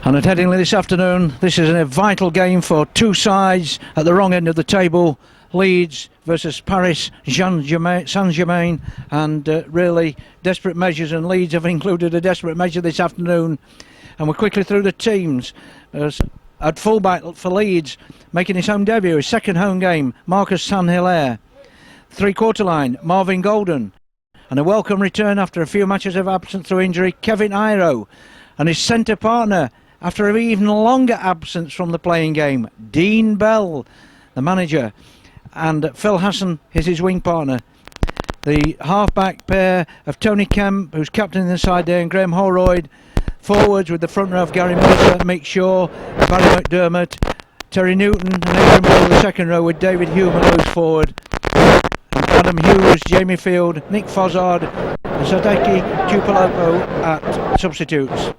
And at Headingley this afternoon, this is a vital game for two sides at the wrong end of the table. Leeds versus Paris St Germain, and really desperate measures, and Leeds have included a desperate measure this afternoon. And we're quickly through the teams. At fullback for Leeds, making his home debut, his second home game, Marcus St-Hilaire. Three-quarter line, Marvin Golden. And a welcome return after a few matches of absence through injury, Kevin Iro. And his centre partner, after an even longer absence from the playing game, Dean Bell, the manager. And Phil Hassan is his wing partner. The half-back pair of Tony Kemp, who's captain the side there, and Graham Holroyd. Forwards with the front row of Gary Miller, Mick Shaw, Barry McDermott, Terry Newton, and Adrian Ball, the second row with David Hume and those forward. And Adam Hughes, Jamie Field, Nick Fozzard, and Sadeki Tupolopo at substitutes.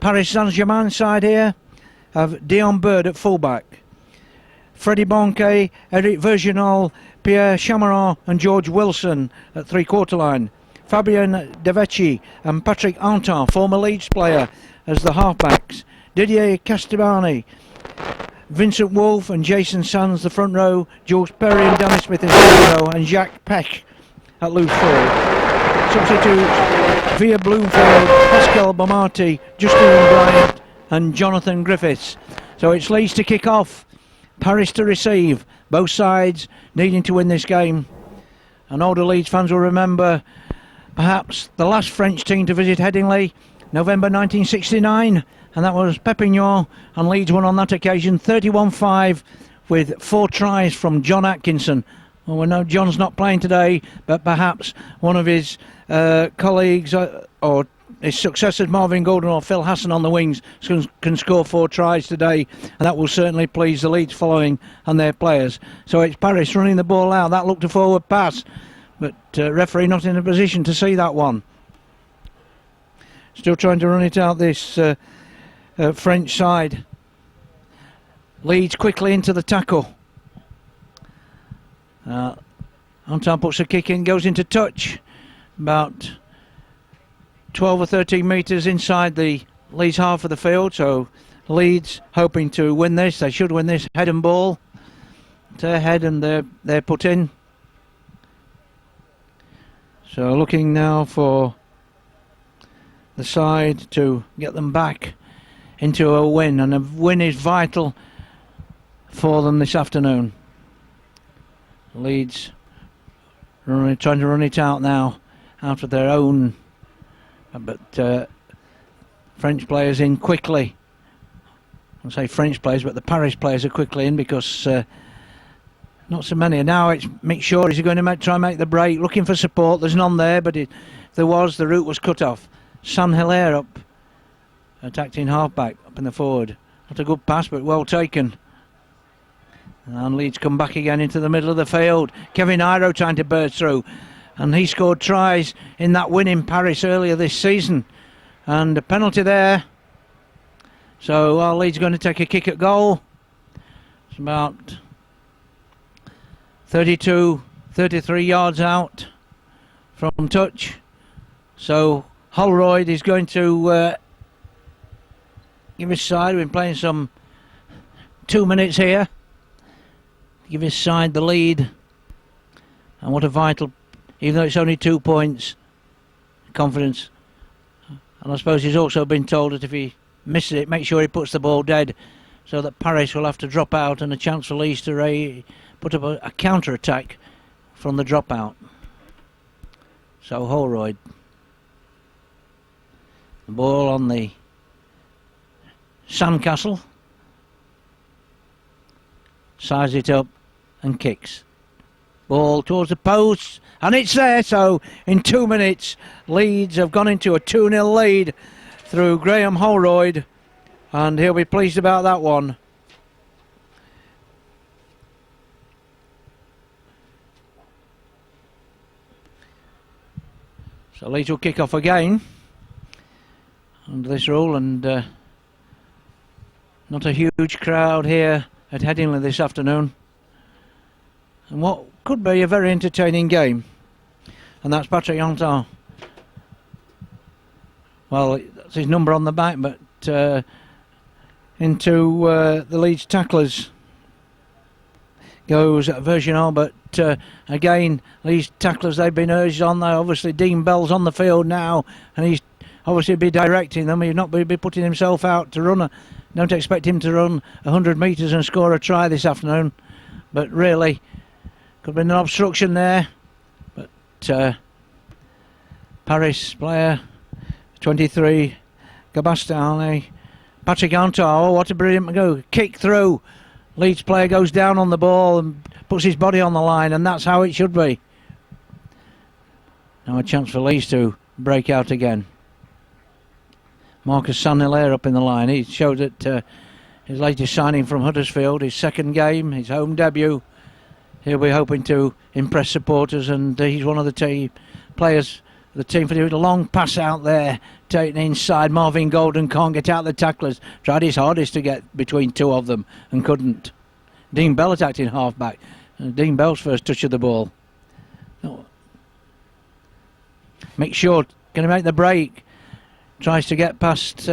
Paris Saint-Germain side here have Dion Bird at fullback. Freddie Bonquet, Eric Verginal, Pierre Chamaron and George Wilson at three-quarter line. Fabien Devecchi and Patrick Anton, former Leeds player, as the halfbacks. Didier Castabani, Vincent Wolfe and Jason Sands the front row. Jules Perry and Danny Smith in the second row, and Jacques Peck at loose forward. Substitutes: Via Bloomfield, Pascal Bomati, Justin Bryant and Jonathan Griffiths. So it's Leeds to kick off, Paris to receive. Both sides needing to win this game. And older Leeds fans will remember perhaps the last French team to visit Headingley, November 1969, and that was Perpignan, and Leeds won on that occasion 31-5 with 4 tries from John Atkinson. Well, we know John's not playing today, but perhaps one of his colleagues or his successors, Marvin Golden or Phil Hassan on the wings, can score 4 tries today, and that will certainly please the Leeds following and their players. So it's Paris running the ball out. That looked a forward pass, but referee not in a position to see that one. Still trying to run it out, this French side. Leeds quickly into the tackle. Anton puts a kick in, goes into touch. About 12 or 13 metres inside the Leeds half of the field. So Leeds hoping to win this. They should win this. Head and ball. To head, and they're put in. So looking now for the side to get them back into a win, and a win is vital for them this afternoon. Leeds trying to run it out now, out of their own, but French players in quickly. I'll say French players, but the Paris players are quickly in because not so many. Now it's Mick Shaw. Is he going to try and make the break? Looking for support. There's none there, but if there was, the route was cut off. St-Hilaire up, attacked in halfback, up in the forward. Not a good pass, but well taken. And Leeds come back again into the middle of the field. Kevin Iro trying to burst through, and he scored tries in that win in Paris earlier this season. And a penalty there. So Leeds are going to take a kick at goal. It's about 32, 33 yards out from touch. So Holroyd is going to give his side. We've been playing some 2 minutes here. Give his side the lead. And what a vital, even though it's only 2 points, confidence. And I suppose he's also been told that if he misses it, make sure he puts the ball dead, so that Paris will have to drop out, and a chance for Leeds to put up a counter-attack from the dropout. So Holroyd. The ball on the sandcastle. Size it up and kicks. Ball towards the post, and it's there. So in 2 minutes, Leeds have gone into a 2-0 lead through Graham Holroyd, and he'll be pleased about that one. So Leeds will kick off again under this rule, and not a huge crowd here at Headingley this afternoon, and what could be a very entertaining game. And that's Patrick Anton. Well, that's his number on the back, but into the Leeds tacklers. Goes Virginal, but again, these tacklers, they've been urged on there. Obviously, Dean Bell's on the field now, and he's obviously be directing them. He's not be putting himself out to run. Don't expect him to run 100 metres and score a try this afternoon. But really, could have been an obstruction there. But Paris player, 23, Gabastani, Patrick Antar. Oh, what a brilliant go. Kick through. Leeds player goes down on the ball and puts his body on the line, and that's how it should be. Now a chance for Leeds to break out again. Marcus Saint-Hilaire up in the line. He showed that his latest signing from Huddersfield, his second game, his home debut. He'll be hoping to impress supporters, and he's one of the players of the team for doing a long pass out there, taking inside. Marvin Golden can't get out the tacklers. Tried his hardest to get between two of them and couldn't. Dean Bell attacked in half-back. Dean Bell's first touch of the ball. Oh. Make sure, going to make the break. Tries to get past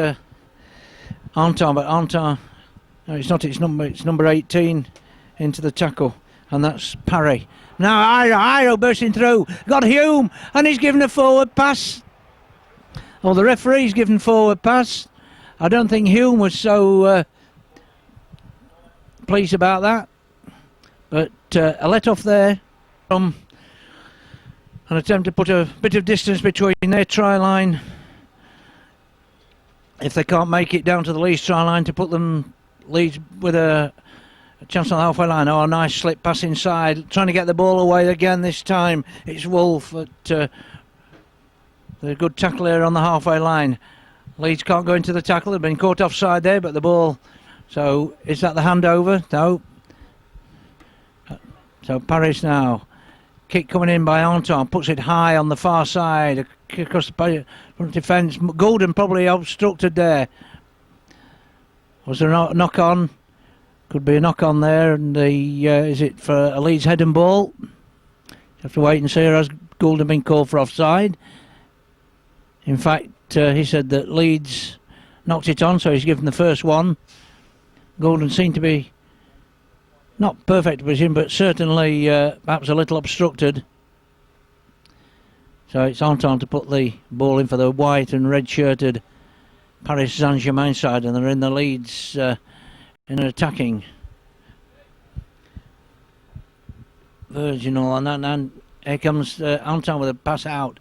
Antar, but Antar, no, it's not. It's number 18 into the tackle, and that's Parry. Now Iro bursting through, got Hume, and he's given a forward pass. Oh, the referee's given forward pass. I don't think Hume was so pleased about that, but a let off there from an attempt to put a bit of distance between their try line. If they can't make it down to the Leeds try line, to put them Leeds with a chance on the halfway line. Oh, a nice slip pass inside, trying to get the ball away again. This time it's Wolf at the good tackle here on the halfway line. Leeds can't go into the tackle. They've been caught offside there, but the ball. So is that the handover? No. So Paris now. Kick coming in by Anton, puts it high on the far side, across the front defence. Golden probably obstructed there. Was there a knock on? Could be a knock on there, and is it for a Leeds head and ball? You have to wait and see. Has Golden been called for offside? In fact, he said that Leeds knocked it on, so he's given the first one. Golden seemed to be not perfect position, but certainly perhaps a little obstructed. So it's Anton to put the ball in for the white and red-shirted Paris St Germain side, and they're in the Leeds in an attacking Virginal, and here comes Anton with a pass out.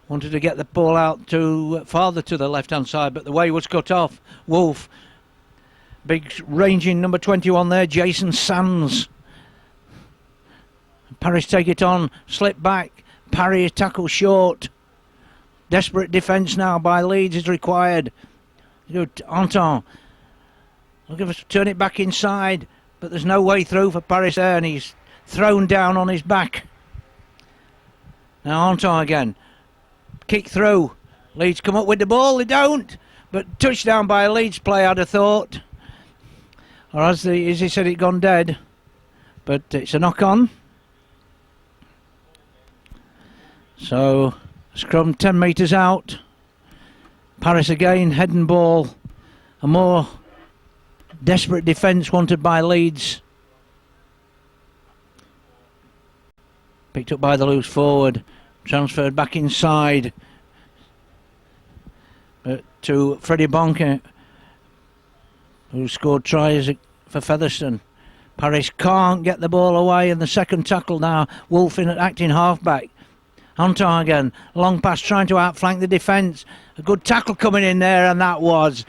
Wanted to get the ball out to farther to the left-hand side, but the way was cut off. Wolf. Big ranging number 21 there, Jason Sands. Paris take it on, slip back, Parry tackle short. Desperate defence now by Leeds is required. Good, Anton. Looking for turn it back inside, but there's no way through for Paris there, and he's thrown down on his back. Now Anton again. Kick through. Leeds come up with the ball, they don't. But touchdown by a Leeds player, I'd have thought. Or as he said, it gone dead. But it's a knock-on. So, scrum 10 metres out. Paris again, head and ball. A more desperate defence wanted by Leeds. Picked up by the loose forward. Transferred back inside. To Freddie Bonke, who scored tries for Featherstone. Paris can't get the ball away, and the second tackle now. Wolf in acting halfback. Anton again, long pass trying to outflank the defence. A good tackle coming in there, and that was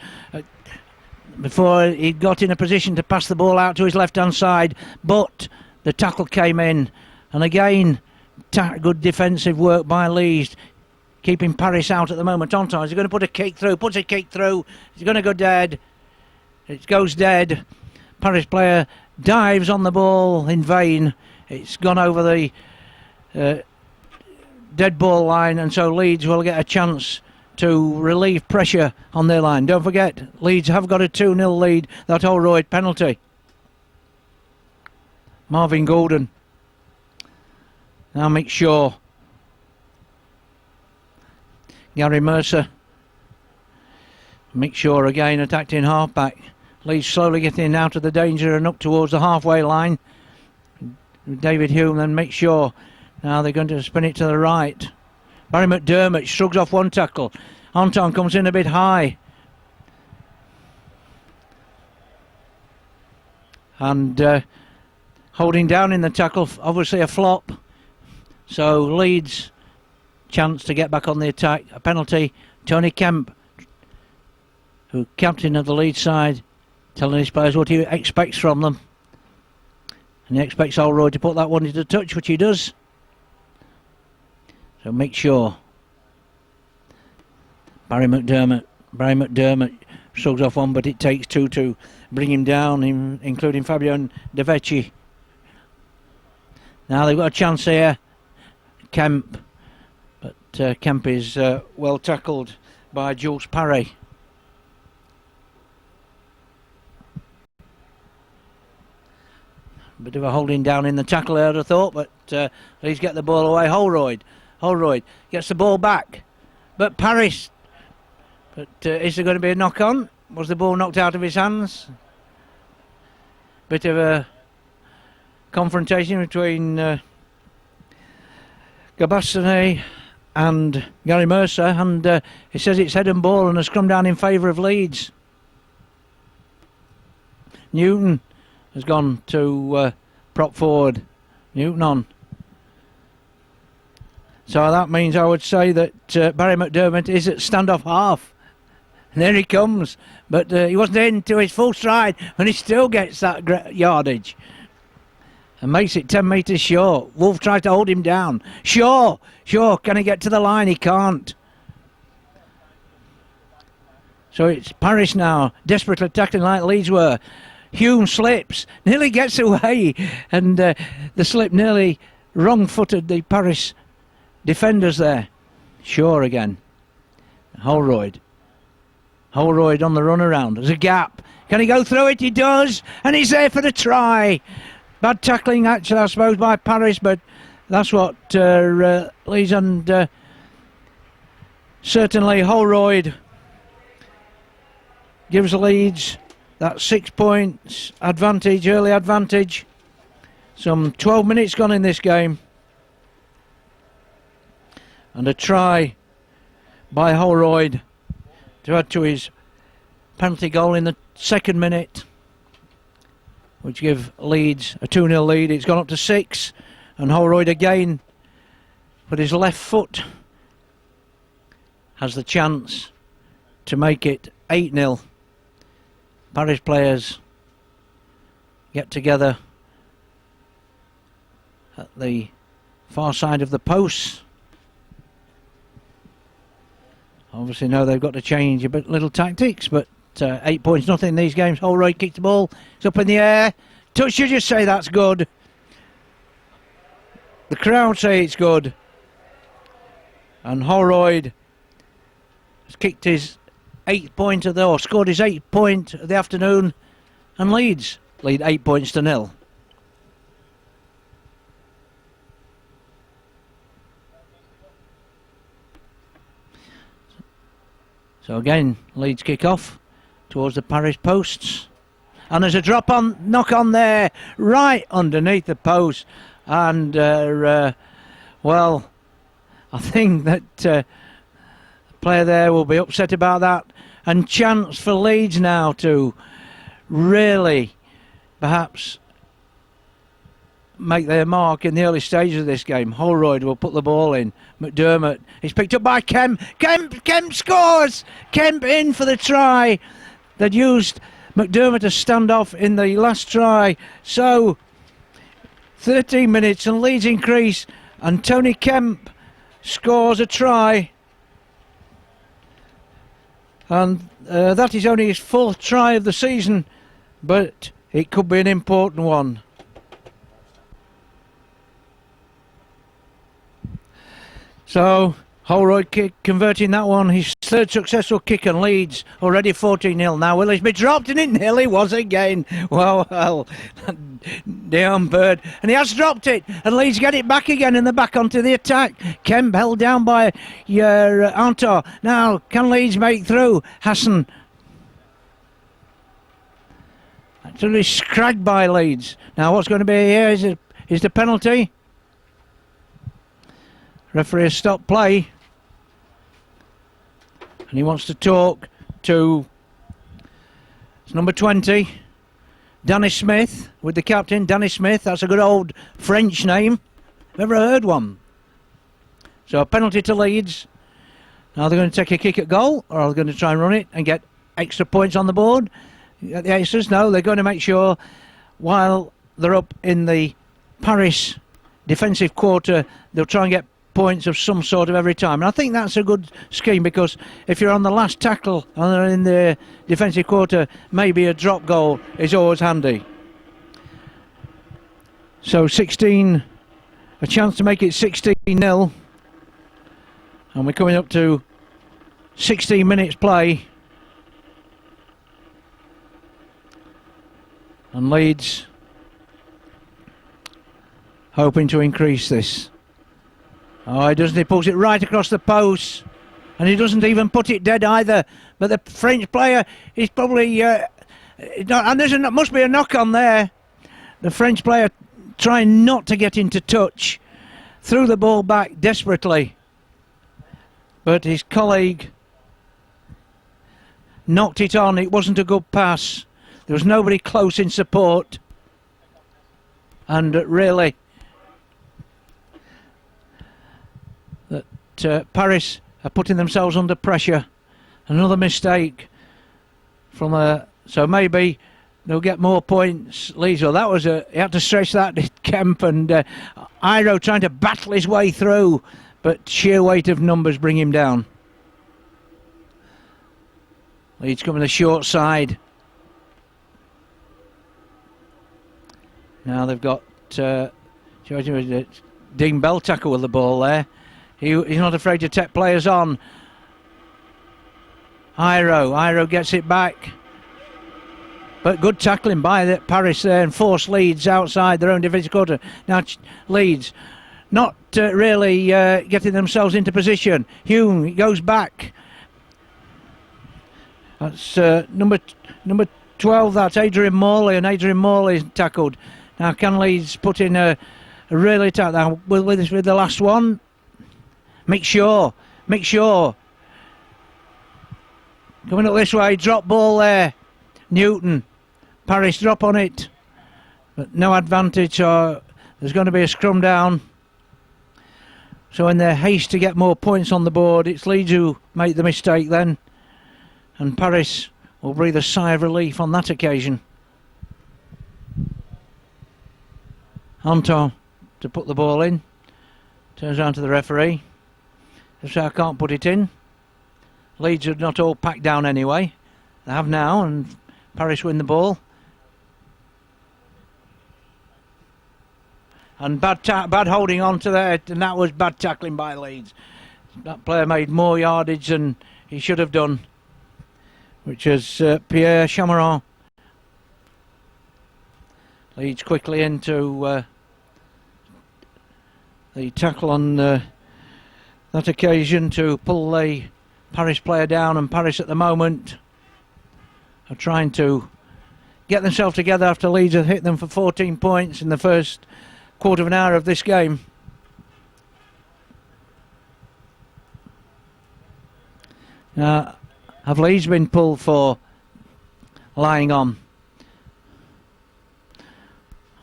before he got in a position to pass the ball out to his left hand side, but the tackle came in, and again good defensive work by Leeds, keeping Paris out at the moment. Anton is going to put a kick through, puts a kick through, he's going to go dead. It goes dead. Paris player dives on the ball in vain. It's gone over the dead ball line, and so Leeds will get a chance to relieve pressure on their line. Don't forget, Leeds have got a 2-0 lead. That Holroyd penalty. Marvin Golden. Now Mick Shaw. Gary Mercer. Mick Shaw again attacked in halfback. Leeds slowly getting out of the danger and up towards the halfway line. David Hume then makes sure. Now they're going to spin it to the right. Barry McDermott shrugs off one tackle. Anton comes in a bit high. And holding down in the tackle, obviously a flop. So Leeds chance to get back on the attack. A penalty. Tony Kemp, who captain of the Leeds side, telling his players what he expects from them. And he expects Holroyd to put that one into touch, which he does. So make sure. Barry McDermott shrugs off one, but it takes two to bring him down, including Fabio De Vecchi. Now they've got a chance here. Kemp. But Kemp is well tackled by Jules Parry. Bit of a holding down in the tackle there, I'd have thought, but please get the ball away. Holroyd gets the ball back. But Paris. But is there going to be a knock on? Was the ball knocked out of his hands? Bit of a confrontation between Gabassone and Gary Mercer, and he says it's head and ball and has come down in favour of Leeds. Newton has gone to prop forward. Newton on. So that means I would say that Barry McDermott is at standoff half. And there he comes. But he wasn't into his full stride, and he still gets that yardage. And makes it 10 metres short. Wolf tries to hold him down. Sure, can he get to the line? He can't. So it's Paris now, desperately attacking like Leeds were. Hume slips, nearly gets away, and the slip nearly wrong-footed the Paris defenders there. Shaw again. Holroyd on the run around. There's a gap. Can he go through it? He does, and he's there for the try. Bad tackling, actually, I suppose, by Paris, but that's what Leeds and certainly Holroyd gives Leeds that 6 points advantage, early advantage. Some 12 minutes gone in this game. And a try by Holroyd to add to his penalty goal in the second minute, which give Leeds a 2-0 lead. It's gone up to 6, and Holroyd again with his left foot has the chance to make it 8-0. Paris players get together at the far side of the post. Obviously now they've got to change a bit little tactics, but 8 points, nothing in these games. Holroyd kicked the ball, it's up in the air. Touch, you just say that's good. The crowd say it's good. And Holroyd has kicked his 8th point of the, or scored his 8th point of the afternoon, and Leeds lead 8 points to 0. So again, Leeds kick off towards the Paris posts, and there's a knock on there, right underneath the post, and well, I think that the player there will be upset about that, and chance for Leeds now to really perhaps make their mark in the early stages of this game. Holroyd will put the ball in. McDermott is picked up by Kemp. Kemp scores! Kemp in for the try that used McDermott to stand off in the last try. So 13 minutes and Leeds increase, and Tony Kemp scores a try, and that is only his 4th try of the season, but it could be an important one. So Holroyd converting that one, his 3rd successful kick, and Leeds already 14-0 now. Will it be dropped? And it nearly was again. Well, Dion Bird, and he has dropped it, and Leeds get it back again, and they're back onto the attack. Kemp held down by Antar. Now can Leeds make through? Hassan. Absolutely scragged by Leeds. Now what's going to be here is the penalty. Referee has stopped play. And he wants to talk to number 20, Danny Smith, with the captain, Danny Smith. That's a good old French name. Never heard one. So a penalty to Leeds. Now they're going to take a kick at goal, or are they going to try and run it and get extra points on the board? The Aces, no, they're going to make sure while they're up in the Paris defensive quarter, they'll try and get points of some sort of every time. And I think that's a good scheme, because if you're on the last tackle and in the defensive quarter, maybe a drop goal is always handy. So 16, a chance to make it 16-0. And we're coming up to 16 minutes play. And Leeds hoping to increase this. Oh, he doesn't. He pulls it right across the post, and he doesn't even put it dead either. But the French player is probably and must be a knock on there. The French player trying not to get into touch, threw the ball back desperately, but his colleague knocked it on. It wasn't a good pass. There was nobody close in support, and really that Paris are putting themselves under pressure. Another mistake from so maybe they'll get more points. Leeds, well, that was he had to stretch that, Kemp, and Iro trying to battle his way through, but sheer weight of numbers bring him down. Leeds coming the short side. Now they've got Dean Bell tackle with the ball there. He's not afraid to take players on. Iro gets it back. But good tackling by the Paris there, and force Leeds outside their own defensive quarter. Now Leeds not really getting themselves into position. Hume goes back. That's number 12, that's Adrian Morley, and Adrian Morley tackled. Now can Leeds put in a really tight... Now with the last one. Make sure. Coming up this way, drop ball there. Newton. Paris drop on it. But no advantage, or there's going to be a scrum down. So in their haste to get more points on the board, it's Leeds who make the mistake then. And Paris will breathe a sigh of relief on that occasion. Anton to put the ball in. Turns around to the referee. So I can't put it in. Leeds are not all packed down anyway. They have now, and Paris win the ball. And bad holding on to that, and that was bad tackling by Leeds. That player made more yardage than he should have done, which is Pierre Chamaron. Leeds quickly into the tackle on that occasion to pull the Paris player down, and Paris at the moment are trying to get themselves together after Leeds have hit them for 14 points in the first quarter of an hour of this game. Now, have Leeds been pulled for lying on?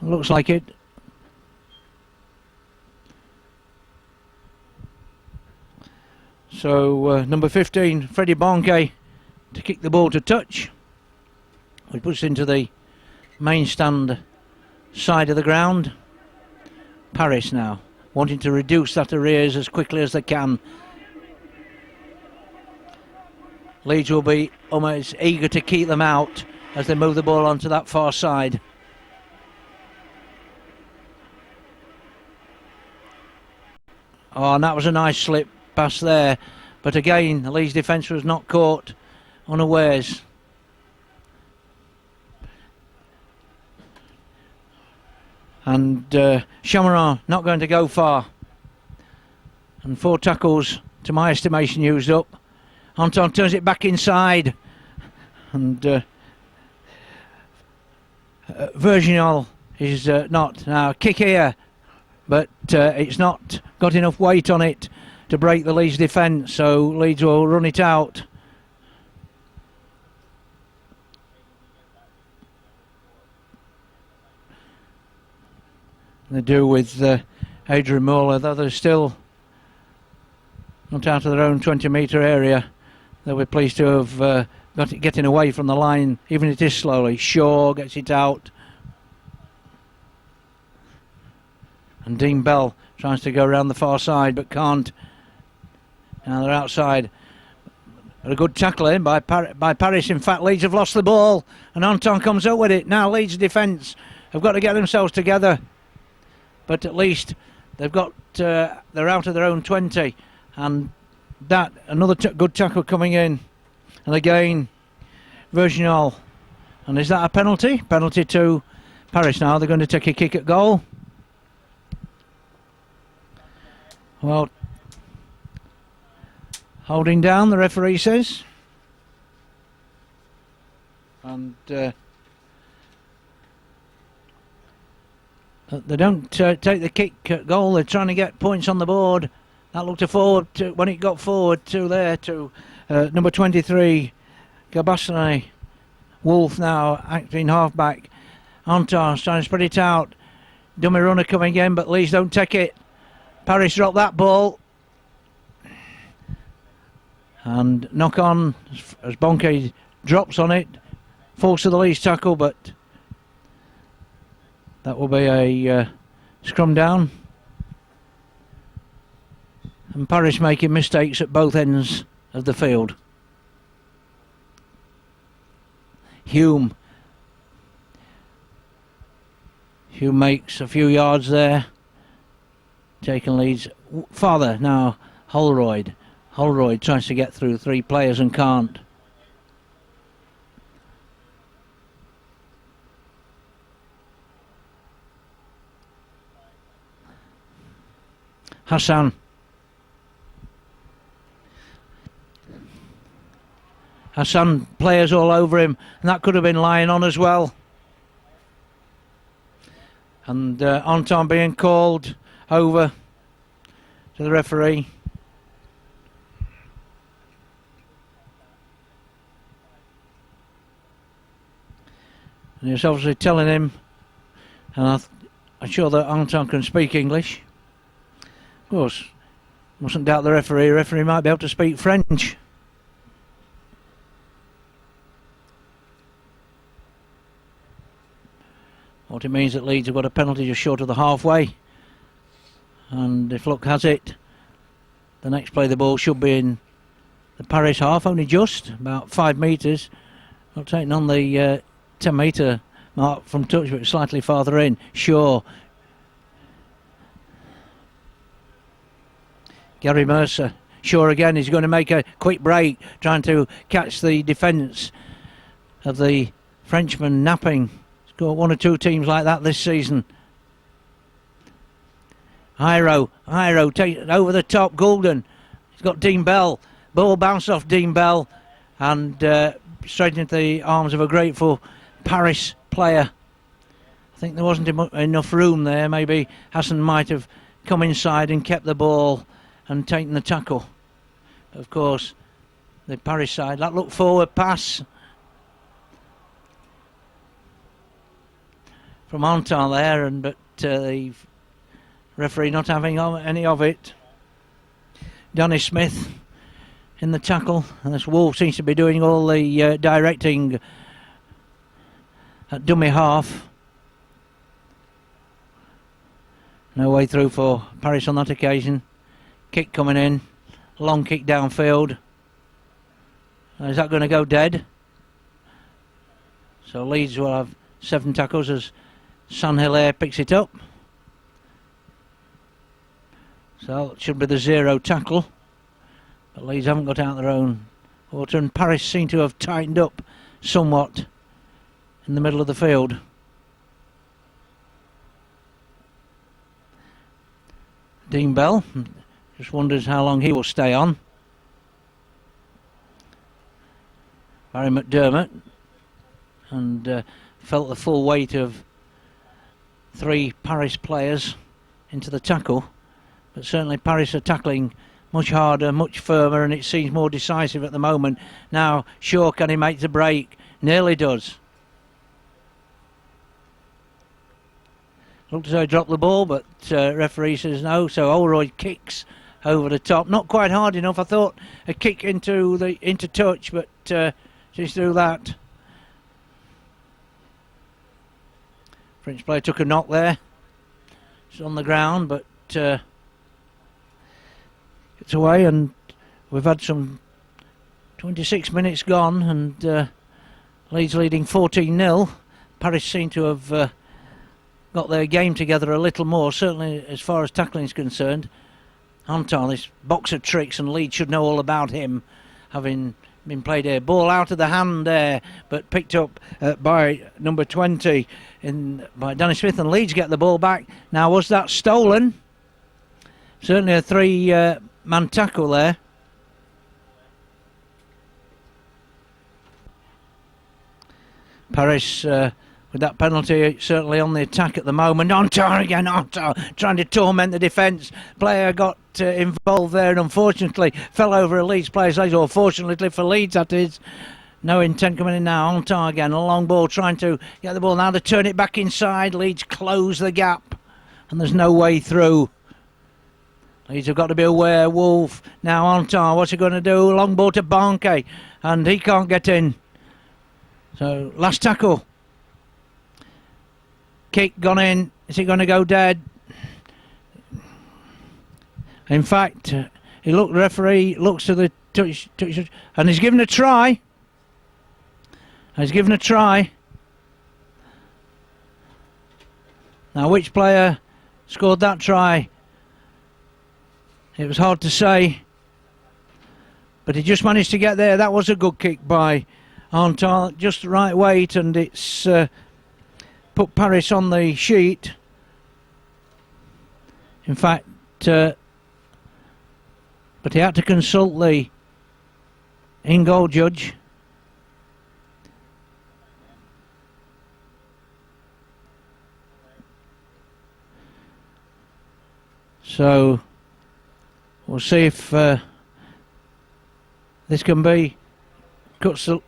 Looks like it. So number 15, Freddie Bonke, to kick the ball to touch. He puts it into the main stand side of the ground. Paris now wanting to reduce that arrears as quickly as they can. Leeds will be almost eager to keep them out as they move the ball onto that far side. Oh, and that was a nice slip pass there, but again the Leeds defence was not caught unawares. And Chamaron not going to go far, and 4 tackles to my estimation used up. Anton turns it back inside, and Virginal is not. Now, kick here, but it's not got enough weight on it to break the Leeds defence, so Leeds will run it out. They do with Adrian Muller, though they're still not out of their own 20-metre area. They'll be pleased to have got it getting away from the line, even if it is slowly. Shaw gets it out. And Dean Bell tries to go around the far side but can't. Now they're outside. A good tackle in by Paris. In fact, Leeds have lost the ball and Anton comes up with it. Now Leeds defence have got to get themselves together. But at least they've got they're out of their own 20. And that another good tackle coming in. And again, Virginal. And is that a penalty? Penalty to Paris now. They're going to take a kick at goal. Well, holding down, the referee says. And they don't take the kick at goal. They're trying to get points on the board. That looked forward to when it got forward to there to number 23, Gabasane. Wolf now acting halfback. Antar's trying to spread it out. Dummy runner coming in, but Leeds don't take it. Paris dropped that ball. And knock on as Bonke drops on it. Falls to the Leeds tackle, but that will be a scrum down. And Paris making mistakes at both ends of the field. Hume makes a few yards there. Taking Leeds farther now. Holroyd tries to get through three players and can't. Hassan players all over him, and that could have been lying on as well. And Anton being called over to the referee. And he was obviously telling him, and I'm sure that Anton can speak English. Of course, mustn't doubt the referee. The referee might be able to speak French. What it means that Leeds have got a penalty just short of the halfway. And if luck has it, the next play the ball should be in the Paris half, only just, about 5 metres. Not taking on the 10 metre mark from touch, but slightly farther in. Shaw. Gary Mercer. Shaw again is going to make a quick break, trying to catch the defence of the Frenchman napping. He's got 1 or 2 teams like that this season. Iro takes it over the top. Goulden. He's got Dean Bell. Ball bounced off Dean Bell and straight into the arms of a grateful Paris player. I think there wasn't enough room there. Maybe Hassan might have come inside and kept the ball and taken the tackle. Of course, the Paris side, that look forward pass from Anton there, but the referee not having any of it. Danny Smith in the tackle, and this Wolf seems to be doing all the directing at dummy half. No way through for Paris on that occasion. Kick coming in, long kick downfield. Is that going to go dead? So Leeds will have 7 tackles as Saint-Hilaire picks it up. So it should be the 0 tackle. But Leeds haven't got out their own water, and Paris seem to have tightened up somewhat in the middle of the field. Dean Bell just wonders how long he will stay on. Barry McDermott and felt the full weight of 3 Paris players into the tackle, but certainly Paris are tackling much harder, much firmer, and it seems more decisive at the moment. Now, Shaw, can he make the break? Nearly does. Looked as though he dropped the ball, but referee says no, so Holroyd kicks over the top. Not quite hard enough. I thought a kick into touch, but she's through that. French player took a knock there. It's on the ground, but it's away, and we've had some 26 minutes gone, and Leeds leading 14-0. Paris seem to have got their game together a little more, certainly as far as tackling is concerned. Anton, this box of tricks, and Leeds should know all about him, having been played here. Ball out of the hand there, but picked up by number 20 by Danny Smith, and Leeds get the ball back. Now, was that stolen? Certainly a 3-man tackle there. Paris with that penalty certainly on the attack at the moment. Anton again, Anton trying to torment the defence. Player got involved there and unfortunately fell over a Leeds player's legs, or fortunately for Leeds that is. No intent coming in now. Anton again, a long ball trying to get the ball. Now to turn it back inside. Leeds close the gap and there's no way through. Leeds have got to be aware. Wolf now. Anton, what's he going to do? Long ball to Barnke and he can't get in. So last tackle. Kick gone in. Is it going to go dead? In fact, the referee looks to the touch, and he's given a try. Now, which player scored that try? It was hard to say, but he just managed to get there. That was a good kick by Anton, just the right weight, and it's put Paris on the sheet. In fact, but he had to consult the in-goal judge. So we'll see if this can be cuts the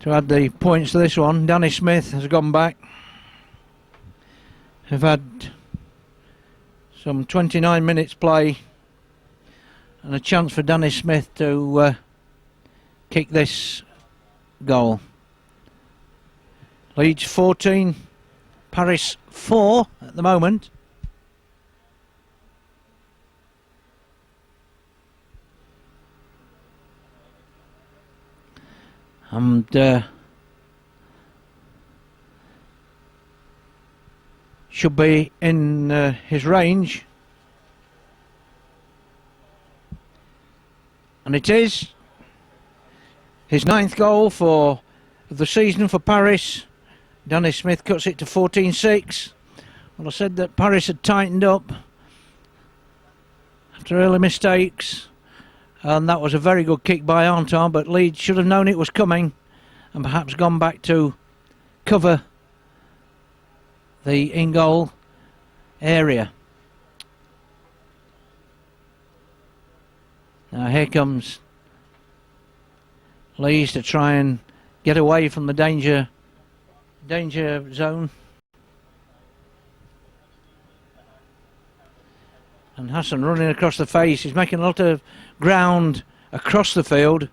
to add the points to this one. Danny Smith has gone back. Have had some 29 minutes play and a chance for Danny Smith to kick this goal. Leeds 14, Paris 4 at the moment. And should be in his range, and it is his 9th goal of the season for Paris. Danny Smith cuts it to 14-6. Well, I said that Paris had tightened up after early mistakes. And that was a very good kick by Anton, but Leeds should have known it was coming and perhaps gone back to cover the in-goal area. Now here comes Leeds to try and get away from the danger zone. And Hassan running across the face. He's making a lot of ground across the field,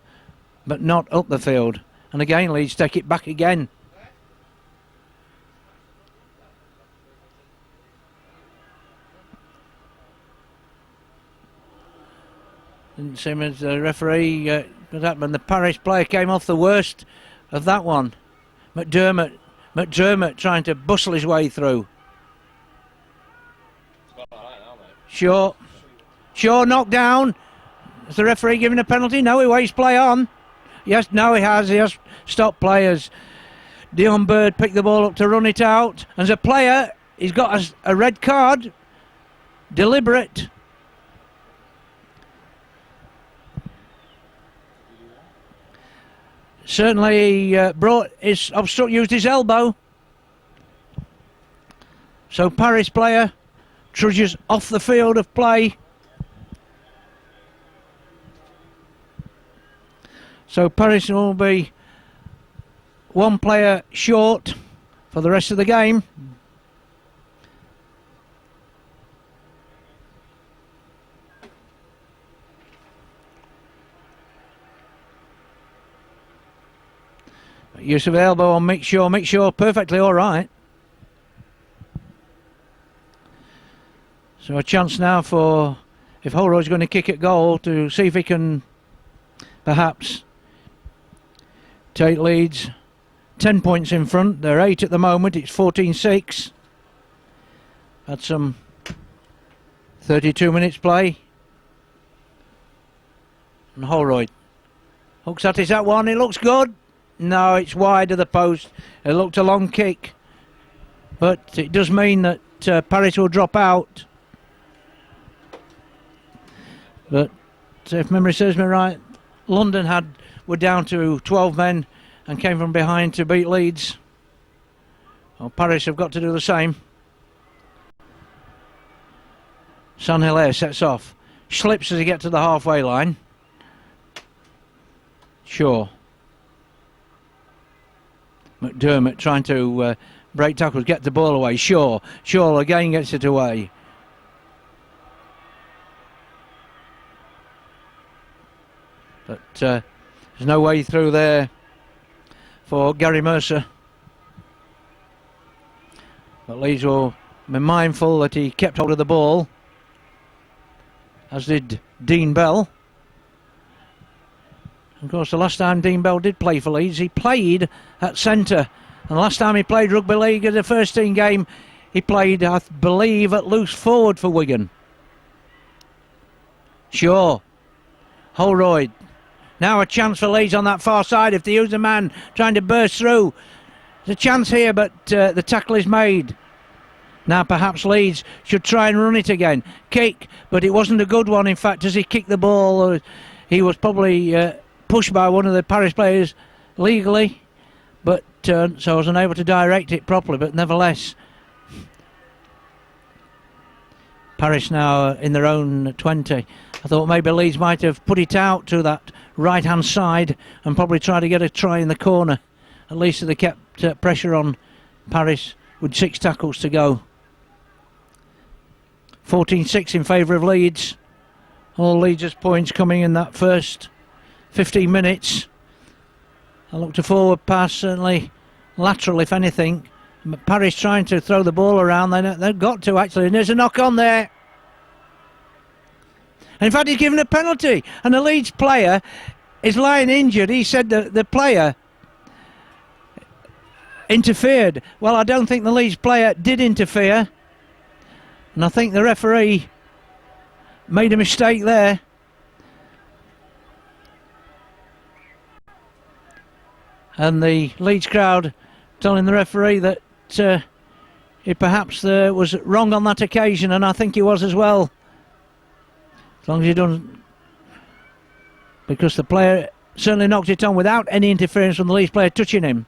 but not up the field. And again, Leeds take it back again. Didn't seem as the referee when the Paris player came off the worst of that one. McDermott trying to bustle his way through. Shaw knocked down. Is the referee giving a penalty? No, he waits play on. Yes, no, he has stopped players. Dion Bird picked the ball up to run it out. As a player, he's got a red card. Deliberate. certainly used his elbow. So Paris player trudges off the field of play. So Paris will be one player short for the rest of the game. Use of elbow on Mick Shaw perfectly all right. So a chance now for, if Holroyd's going to kick at goal, to see if he can perhaps take Leeds 10 points in front. They're 8 at the moment, it's 14-6. Had some 32 minutes play. And Holroyd hooks at his that one, it looks good. No, it's wide of the post. It looked a long kick, but it does mean that Paris will drop out. But if memory serves me right, London were down to 12 men and came from behind to beat Leeds. Well, Paris have got to do the same. Saint-Hilaire sets off, slips as he gets to the halfway line. Shaw. McDermott trying to break tackles, get the ball away. Shaw again gets it away. But there's no way through there for Gary Mercer. But Leeds will be mindful that he kept hold of the ball, as did Dean Bell. Of course, the last time Dean Bell did play for Leeds, he played at centre. And the last time he played rugby league in the first team game, he played, I believe, at loose forward for Wigan. Shaw. Holroyd. Now a chance for Leeds on that far side if they use a man trying to burst through. There's a chance here, but the tackle is made. Now perhaps Leeds should try and run it again. Kick, but it wasn't a good one. In fact, as he kicked the ball, he was probably pushed by one of the Paris players legally, but so I was unable to direct it properly. But nevertheless, Paris now in their own 20. I thought maybe Leeds might have put it out to that right hand side and probably try to get a try in the corner. At least they kept pressure on Paris with 6 tackles to go. 14-6 in favour of Leeds. All Leeds' points coming in that first 15 minutes. I looked a forward pass, certainly lateral if anything. Paris trying to throw the ball around. They've got to actually, and there's a knock on there. And in fact, he's given a penalty, and the Leeds player is lying injured. He said that the player interfered. Well, I don't think the Leeds player did interfere, and I think the referee made a mistake there. And the Leeds crowd telling the referee that he perhaps was wrong on that occasion, and I think he was as well. As long as he doesn't, because the player certainly knocked it on without any interference from the Leeds player touching him.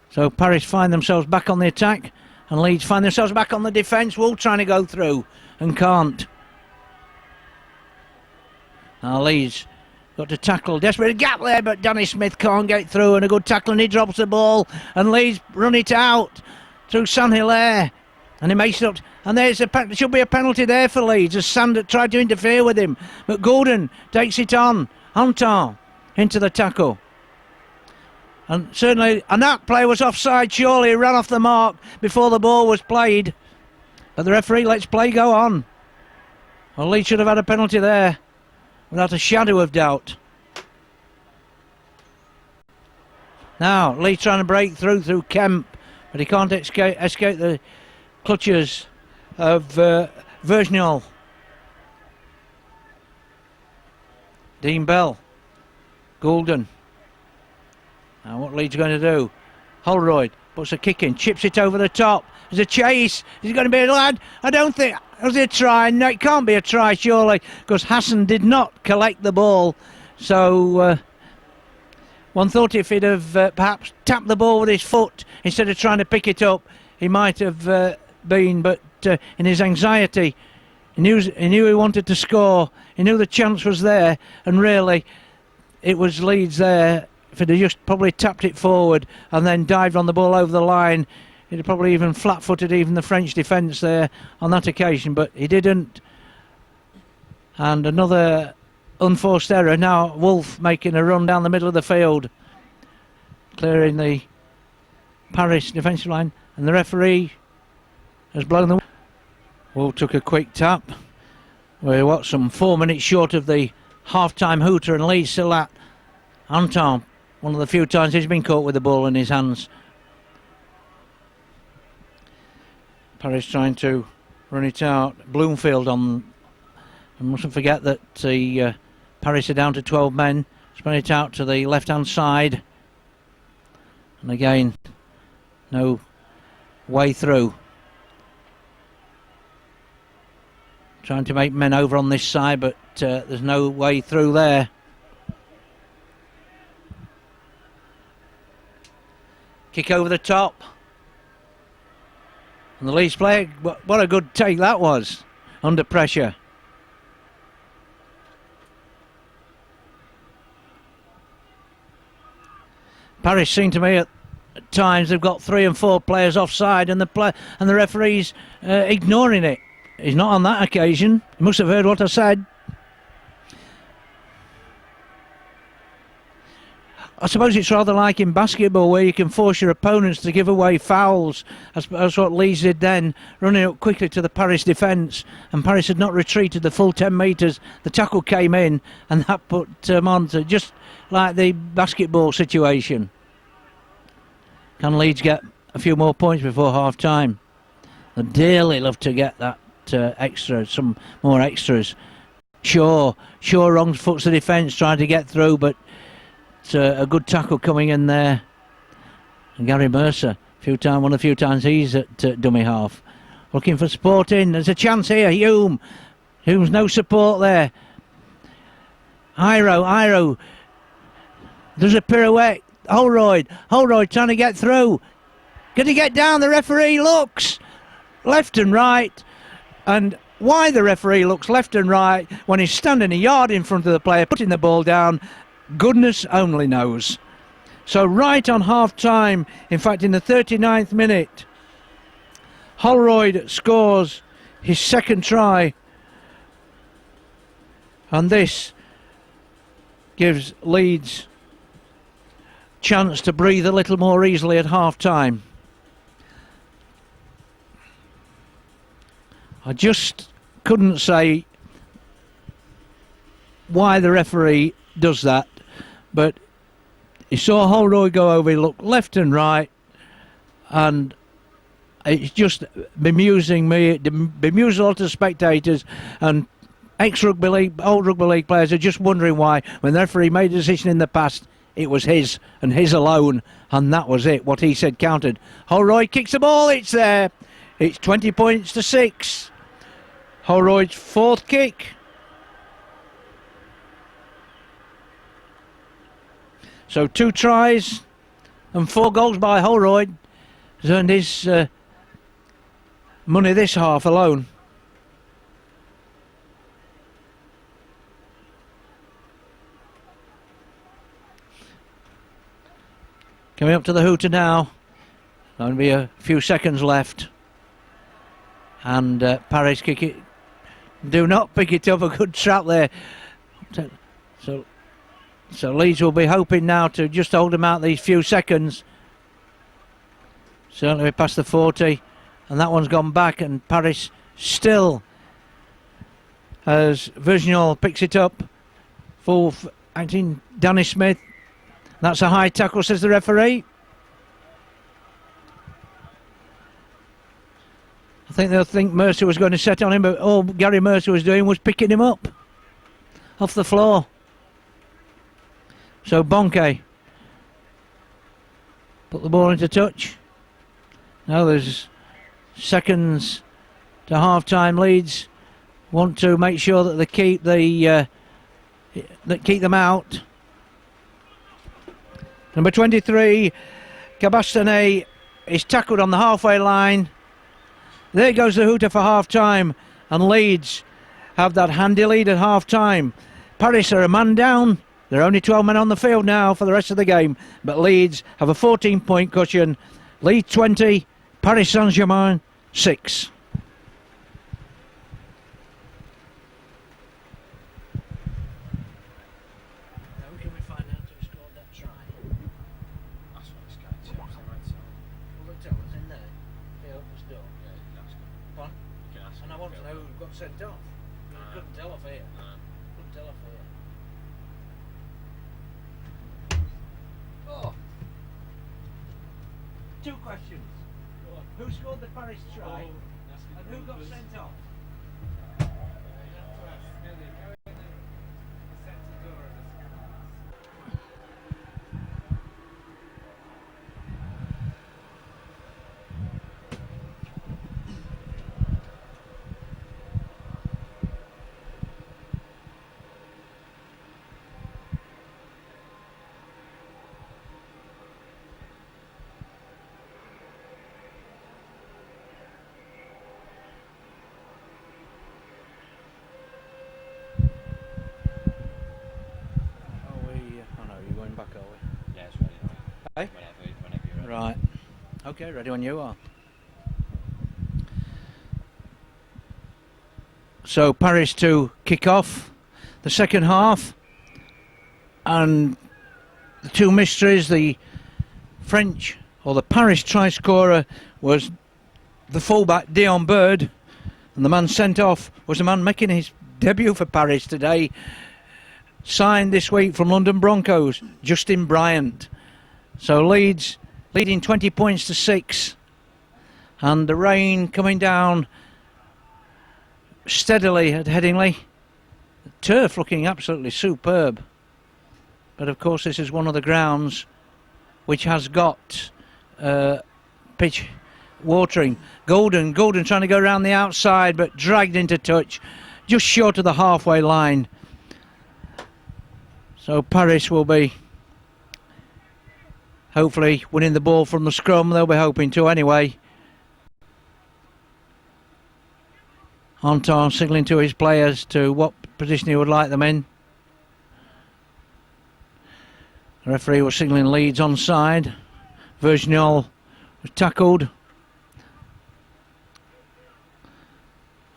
So Paris find themselves back on the attack, and Leeds find themselves back on the defence. Wool trying to go through and can't. Now Leeds got to tackle, desperate gap there, but Danny Smith can't get through, and a good tackle, and he drops the ball, and Leeds run it out through Saint-Hilaire, and he makes it up, and there should be a penalty there for Leeds as Sander tried to interfere with him, but Gordon takes it on, Hunter into the tackle. And certainly, and that play was offside, surely. He ran off the mark before the ball was played. But the referee lets play go on. Well, Leeds should have had a penalty there, without a shadow of doubt. Now, Leeds trying to break through Kemp, but he can't escape the clutches of Vergniol. Dean Bell. Goulden. Now what Leeds are going to do? Holroyd puts a kick in, chips it over the top. There's a chase. Is it going to be a lad? I don't think. Was it a try? No, it can't be a try, surely, because Hassan did not collect the ball. So One thought if he'd have perhaps tapped the ball with his foot instead of trying to pick it up, he might have been, but in his anxiety, he knew he wanted to score. He knew the chance was there, and really, it was Leeds there. If he'd have just probably tapped it forward and then dived on the ball over the line, he'd have probably even flat-footed even the French defence there on that occasion, but he didn't. And another unforced error. Now Wolf making a run down the middle of the field, clearing the Paris defensive line, and the referee has blown the... Wolf took a quick tap. We're what, some 4 minutes short of the half-time hooter, and Leeds still at Anton. One of the few times he's been caught with the ball in his hands. Paris trying to run it out. Bloomfield on. I mustn't forget that Paris are down to 12 men. Spread it out to the left-hand side. And again, no way through. Trying to make men over on this side, but there's no way through there. Kick over the top. And the Leeds player, what a good take that was, under pressure. Paris seem to me at times they've got 3 and 4 players offside, and the referee's ignoring it. He's not on that occasion. He must have heard what I said. I suppose it's rather like in basketball, where you can force your opponents to give away fouls. That's what Leeds did then, running up quickly to the Paris defence, and Paris had not retreated the full 10 metres. The tackle came in, and that put them on to just like the basketball situation. Can Leeds get a few more points before half time? They'd dearly love to get that extra, some more extras. Sure, wrong foots the defence, trying to get through, but a good tackle coming in there. And Gary Mercer, one of the few times he's at dummy half. Looking for Sporting. There's a chance here. Hume's no support there. Iro. There's a pirouette. Holroyd trying to get through. Can he get down? The referee looks left and right. And why the referee looks left and right when he's standing a yard in front of the player, putting the ball down, goodness only knows. So right on half time, in fact in the 39th minute, Holroyd scores his second try, and this gives Leeds chance to breathe a little more easily at half time. I just couldn't say why the referee does that, but he saw Holroyd go over, he looked left and right, and it's just bemusing me. It bemused a lot of spectators, and old rugby league players are just wondering why, when the referee made a decision in the past, it was his and his alone, and that was it. What he said counted. Holroyd kicks the ball, it's there. It's 20 points to 6. Holroyd's 4th kick. So 2 tries and 4 goals by Holroyd has earned his money this half alone. Coming up to the hooter now. Only be a few seconds left. And Paris kick it. Do not pick it up. A good trap there. So Leeds will be hoping now to just hold them out these few seconds. Certainly we're past the 40. And that one's gone back. And Paris still, as Virginal picks it up. Full acting Danny Smith. That's a high tackle, says the referee. I think they'll think Mercer was going to set on him, but all Gary Mercer was doing was picking him up off the floor. So Bonke put the ball into touch. Now there's seconds to half-time. Leeds want to make sure that they keep them out. Number 23, Cabastane, is tackled on the halfway line. There goes the hooter for half-time, and Leeds have that handy lead at half-time. Paris are a man down. There are only 12 men on the field now for the rest of the game, but Leeds have a 14-point cushion. Leeds 20, Paris St Germain 6. Sent off. Couldn't tell off here. Couldn't tell off here. Oh. 2 questions. Who scored the Paris try? And who got sent off? Back, are we? Yeah, it's ready. Hey? Whenever you're ready. Right. Okay, ready when you are. So Paris to kick off the second half, and the 2 mysteries, the French or the Paris try scorer was the fullback Dion Bird, and the man sent off was the man making his debut for Paris today, signed this week from London Broncos, Justin Bryant. So Leeds leading 20 points to 6, and the rain coming down steadily at Headingley. The turf looking absolutely superb, but of course this is one of the grounds which has got pitch watering. Golden trying to go around the outside, but dragged into touch just short of the halfway line. So Paris will be hopefully winning the ball from the scrum. They'll be hoping to anyway. Anton signalling to his players to what position he would like them in. The referee was signalling Leeds onside. Virginal was tackled.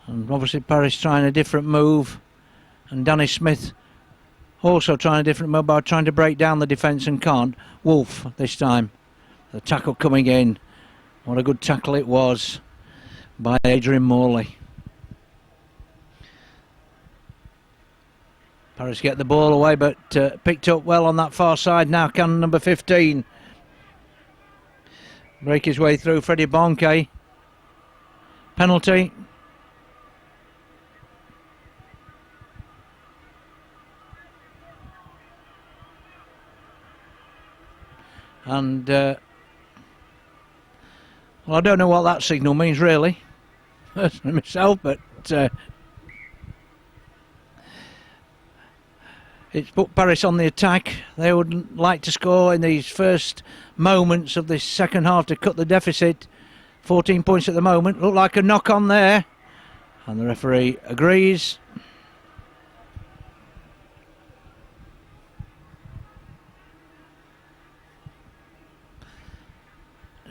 And obviously Paris trying a different move. And Danny Smith also trying a different move by trying to break down the defence and can't. Wolf this time. The tackle coming in. What a good tackle it was by Adrian Morley. Paris get the ball away, but picked up well on that far side. Now can number 15 break his way through. Freddie Bonke. Penalty. And well, I don't know what that signal means really, myself, but it's put Paris on the attack. They would like to score in these first moments of this second half to cut the deficit. 14 points at the moment. Looked like a knock on there, and the referee agrees.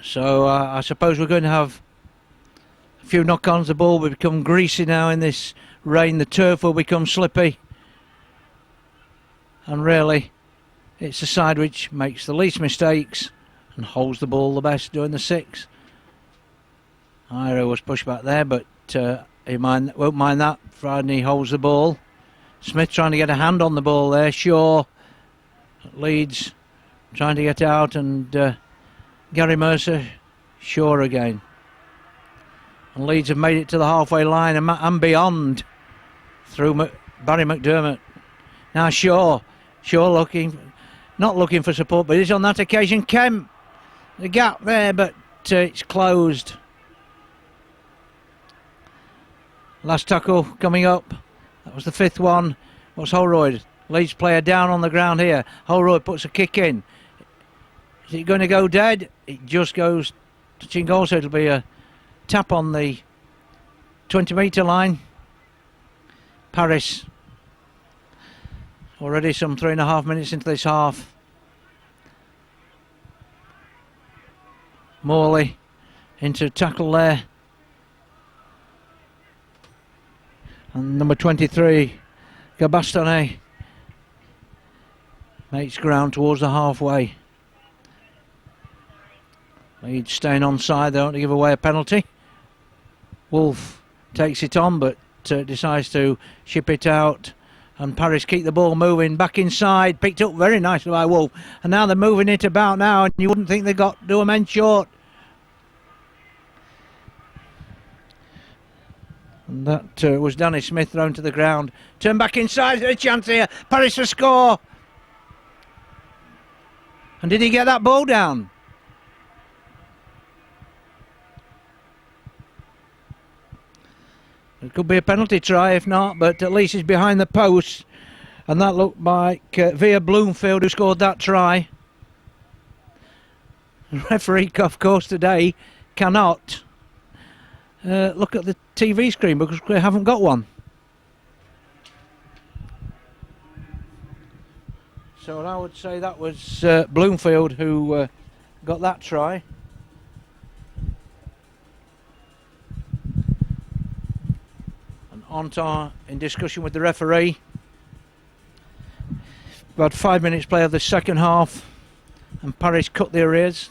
So I suppose we're going to have a few knock-ons. The ball will become greasy now in this rain. The turf will become slippy. And really, it's the side which makes the least mistakes and holds the ball the best during the 6. Iro was pushed back there, but he won't mind that. Friday holds the ball. Smith trying to get a hand on the ball there. Shaw at Leeds trying to get out, and Gary Mercer, Shaw again. And Leeds have made it to the halfway line and beyond through Barry McDermott. Now Shaw not looking for support, but he's on that occasion. Kemp, the gap there, but it's closed. Last tackle coming up. That was the 5th one. What's Holroyd? Leeds player down on the ground here. Holroyd puts a kick in. Is it going to go dead? It just goes touching goal, so it'll be a tap on the 20-metre line. Paris already some 3.5 minutes into this half. Morley into tackle there. And number 23, Gabastone, makes ground towards the halfway. Leeds staying onside, they don't want to give away a penalty. Wolf takes it on, but decides to ship it out. And Paris keep the ball moving back inside, picked up very nicely by Wolf. And now they're moving it about now, and you wouldn't think they got do a men short. And that was Danny Smith thrown to the ground. Turn back inside, a chance here. Paris to score. And did he get that ball down? It could be a penalty try if not, but at least he's behind the post. And that looked like Via Bloomfield who scored that try. The referee, of course, today cannot look at the TV screen because we haven't got one. So I would say that was Bloomfield who got that try. And Anton in discussion with the referee. About 5 minutes play of the second half, and Paris cut the arrears.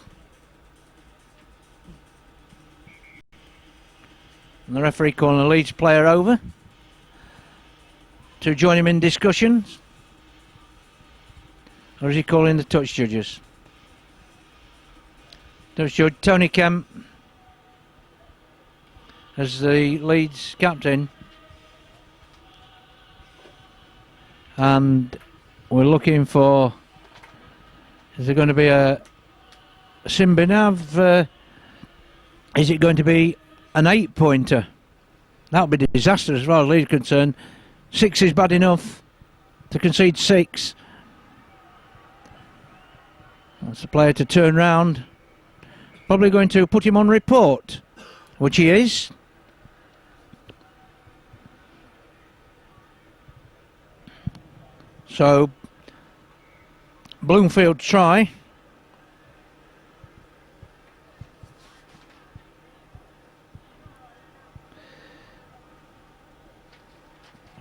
And the referee calling a Leeds player over to join him in discussions. Or is he calling the touch judges? Touch judge Tony Kemp as the Leeds captain. And we're looking for, is there going to be a Simbinav? Is it going to be an 8-pointer? That would be disastrous as far as Leeds are concerned. 6 is bad enough to concede 6. That's the player to turn round. Probably going to put him on report, which he is. So Bloomfield try.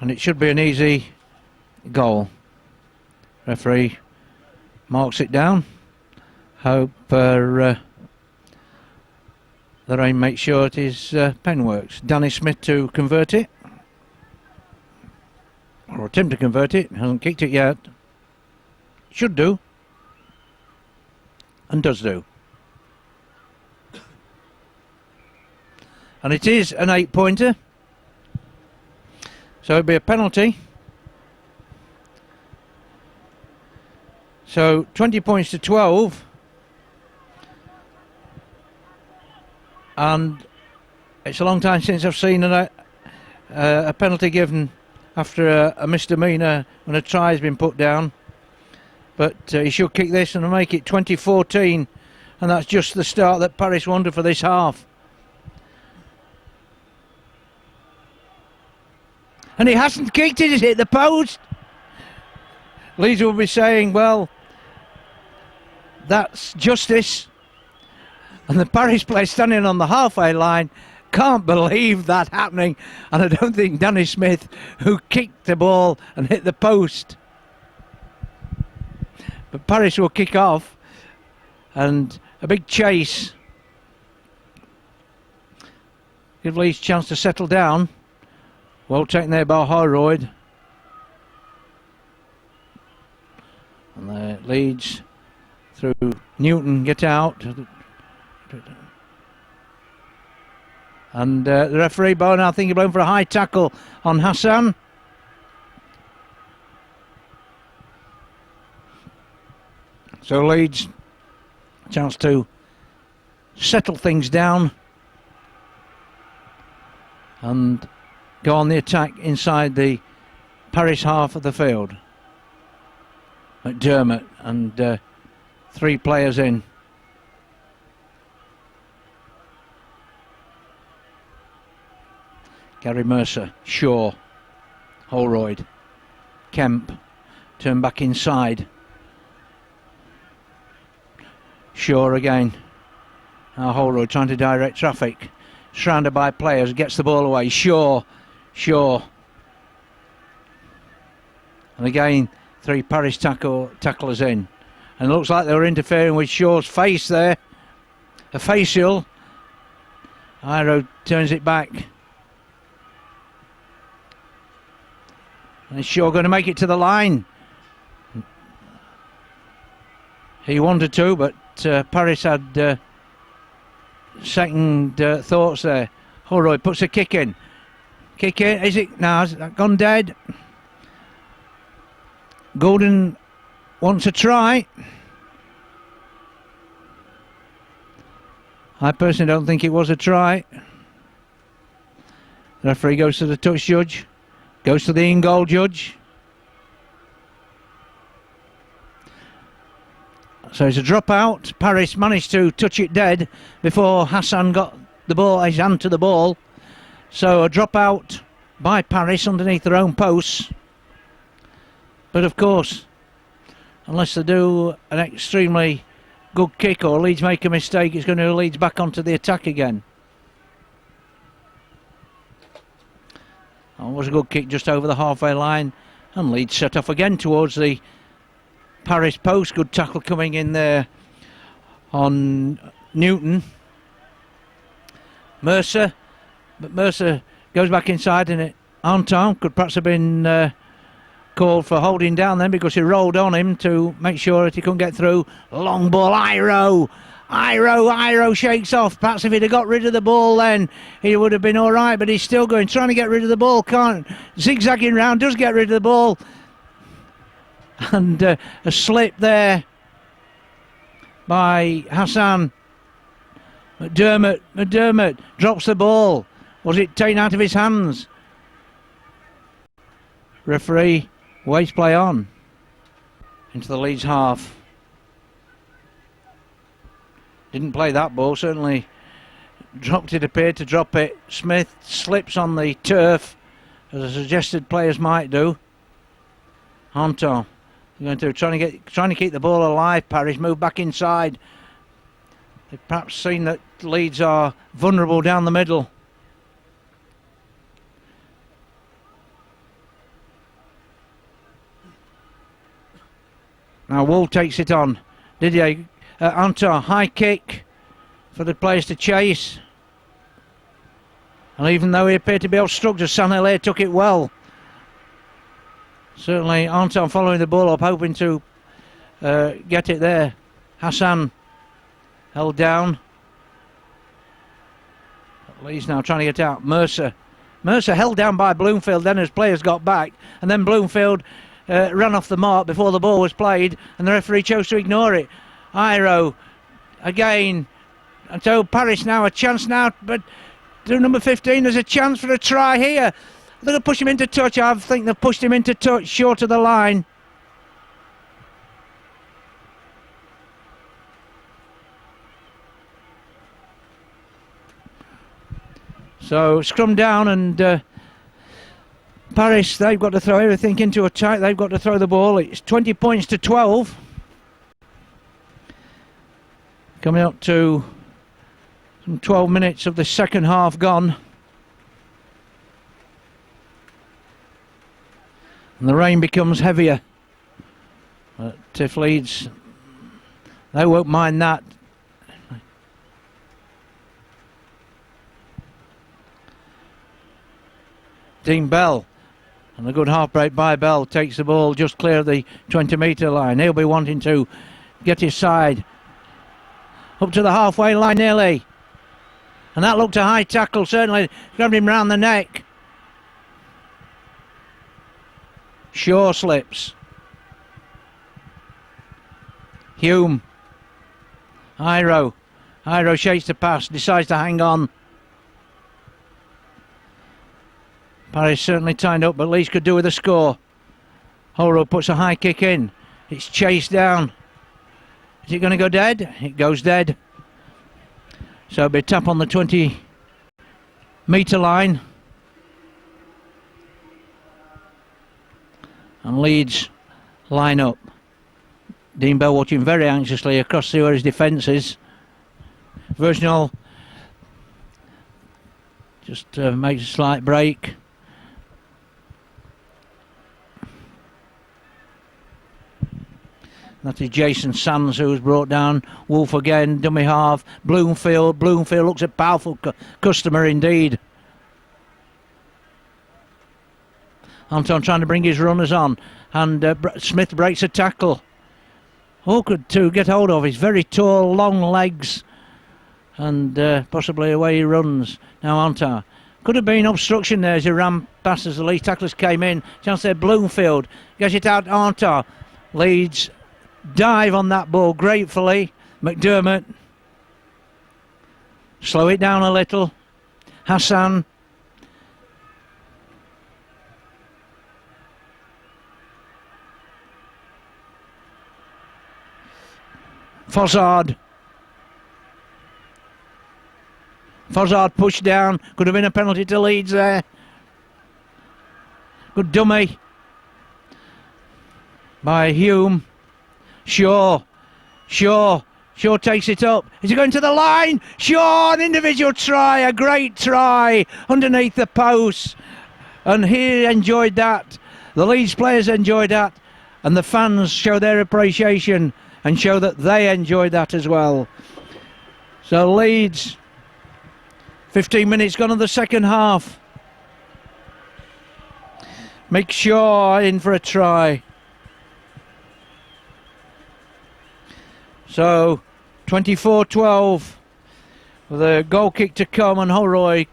And it should be an easy goal. Referee marks it down. Hope the rain makes sure it is pen works. Danny Smith to convert it. Or attempt to convert it. Hasn't kicked it yet. Should do. And does do. And it is an 8-pointer. So it'll be a penalty. So 20 points to 12. And it's a long time since I've seen a penalty given after a misdemeanour when a try has been put down. But he should kick this and make it 20-14. And that's just the start that Paris wanted for this half. And he hasn't kicked it, he's hit the post. Leeds will be saying, well, that's justice. And the Paris player standing on the halfway line can't believe that happening. And I don't think Danny Smith, who kicked the ball and hit the post. But Paris will kick off. And a big chase. Give Leeds a chance to settle down. Well taken there by Holroyd. And the Leeds through Newton get out. And the referee Bowen, I think, blown for a high tackle on Hassan. So Leeds, chance to settle things down and go on the attack inside the Paris half of the field. McDermott and 3 players in. Gary Mercer, Shaw, Holroyd, Kemp, turn back inside. Shaw again. Now Holroyd trying to direct traffic. Surrounded by players, gets the ball away. Shaw. And again, 3 Paris tacklers in. And it looks like they were interfering with Shaw's face there. A facial. Iro turns it back. And is Shaw going to make it to the line? He wanted to, but Paris had second thoughts there. Holroyd puts a kick in. Is it? No, has that gone dead? Gordon wants a try. I personally don't think it was a try. The referee goes to the touch judge. Goes to the in-goal judge. So it's a drop out. Paris managed to touch it dead before Hassan got the ball, his hand to the ball. So a drop out by Paris underneath their own posts. But of course, unless they do an extremely good kick or Leeds make a mistake, it's going to Leeds back onto the attack again. Oh, it was a good kick just over the halfway line, and Leeds set off again towards the Paris post. Good tackle coming in there on Newton. Mercer, but Mercer goes back inside, and Anton could perhaps have been called for holding down then, because he rolled on him to make sure that he couldn't get through. Long ball, Iro shakes off. Perhaps if he'd have got rid of the ball then he would have been alright, but he's still going, trying to get rid of the ball, can't, zigzagging round, does get rid of the ball. And a slip there by Hassan. McDermott drops the ball. Was it taken out of his hands? Referee waits play on into the Leeds half. Didn't play that ball, certainly dropped it, appeared to drop it. Smith slips on the turf, as I suggested players might do. Anton going through, trying to keep the ball alive. Paris move back inside. They've perhaps seen that Leeds are vulnerable down the middle. Now Wool takes it on. Didier, Anton, high kick for the players to chase. And even though he appeared to be obstructed, Saint-Hilaire took it well. Certainly Anton following the ball up, hoping to get it there. Hassan held down. Leeds now trying to get out. Mercer held down by Bloomfield then as players got back, and then Bloomfield ran off the mark before the ball was played, and the referee chose to ignore it. Iro again, and so Paris now a chance now, but to number 15 there's a chance for a try here. They're going to push him into touch. I think they've pushed him into touch short of the line. So scrum down, and Paris, they've got to throw everything into attack. They've got to throw the ball. It's 20 points to 12. Coming up to some 12 minutes of the second half gone. And the rain becomes heavier. But if Leeds, they won't mind that. Dean Bell, and a good half break by Bell, takes the ball just clear of the 20-metre line. He'll be wanting to get his side up to the halfway line nearly. And that looked a high tackle, certainly grabbed him round the neck. Shaw slips. Hume. Iro shakes the pass, decides to hang on. Paris certainly tied up, but Leeds could do with a score. Holroyd puts a high kick in. It's chased down. Is it going to go dead? It goes dead. So it'll be a tap on the 20-metre line. And Leeds line up. Dean Bell watching very anxiously across to where his defence is. Virginal just makes a slight break. That is Jason Sands, who was brought down. Wolf again, dummy half. Bloomfield looks a powerful customer indeed. Anton trying to bring his runners on, and Smith breaks a tackle. Awkward to get hold of. He's very tall, long legs, and possibly away he runs. Now Anton. Could have been obstruction there as he ran past as the Leeds tacklers came in. Chance there, Bloomfield gets it out. Anton. Leeds dive on that ball gratefully. McDermott. Slow it down a little. Hassan. Fossard pushed down. Could have been a penalty to Leeds there. Good dummy by Hume. Shaw takes it up. Is he going to the line? Shaw, an individual try, a great try underneath the post. And he enjoyed that. The Leeds players enjoyed that. And the fans show their appreciation and show that they enjoyed that as well. So Leeds, 15 minutes gone in the second half. Make Shaw in for a try. So 24-12 with a goal kick to come, and Holroyd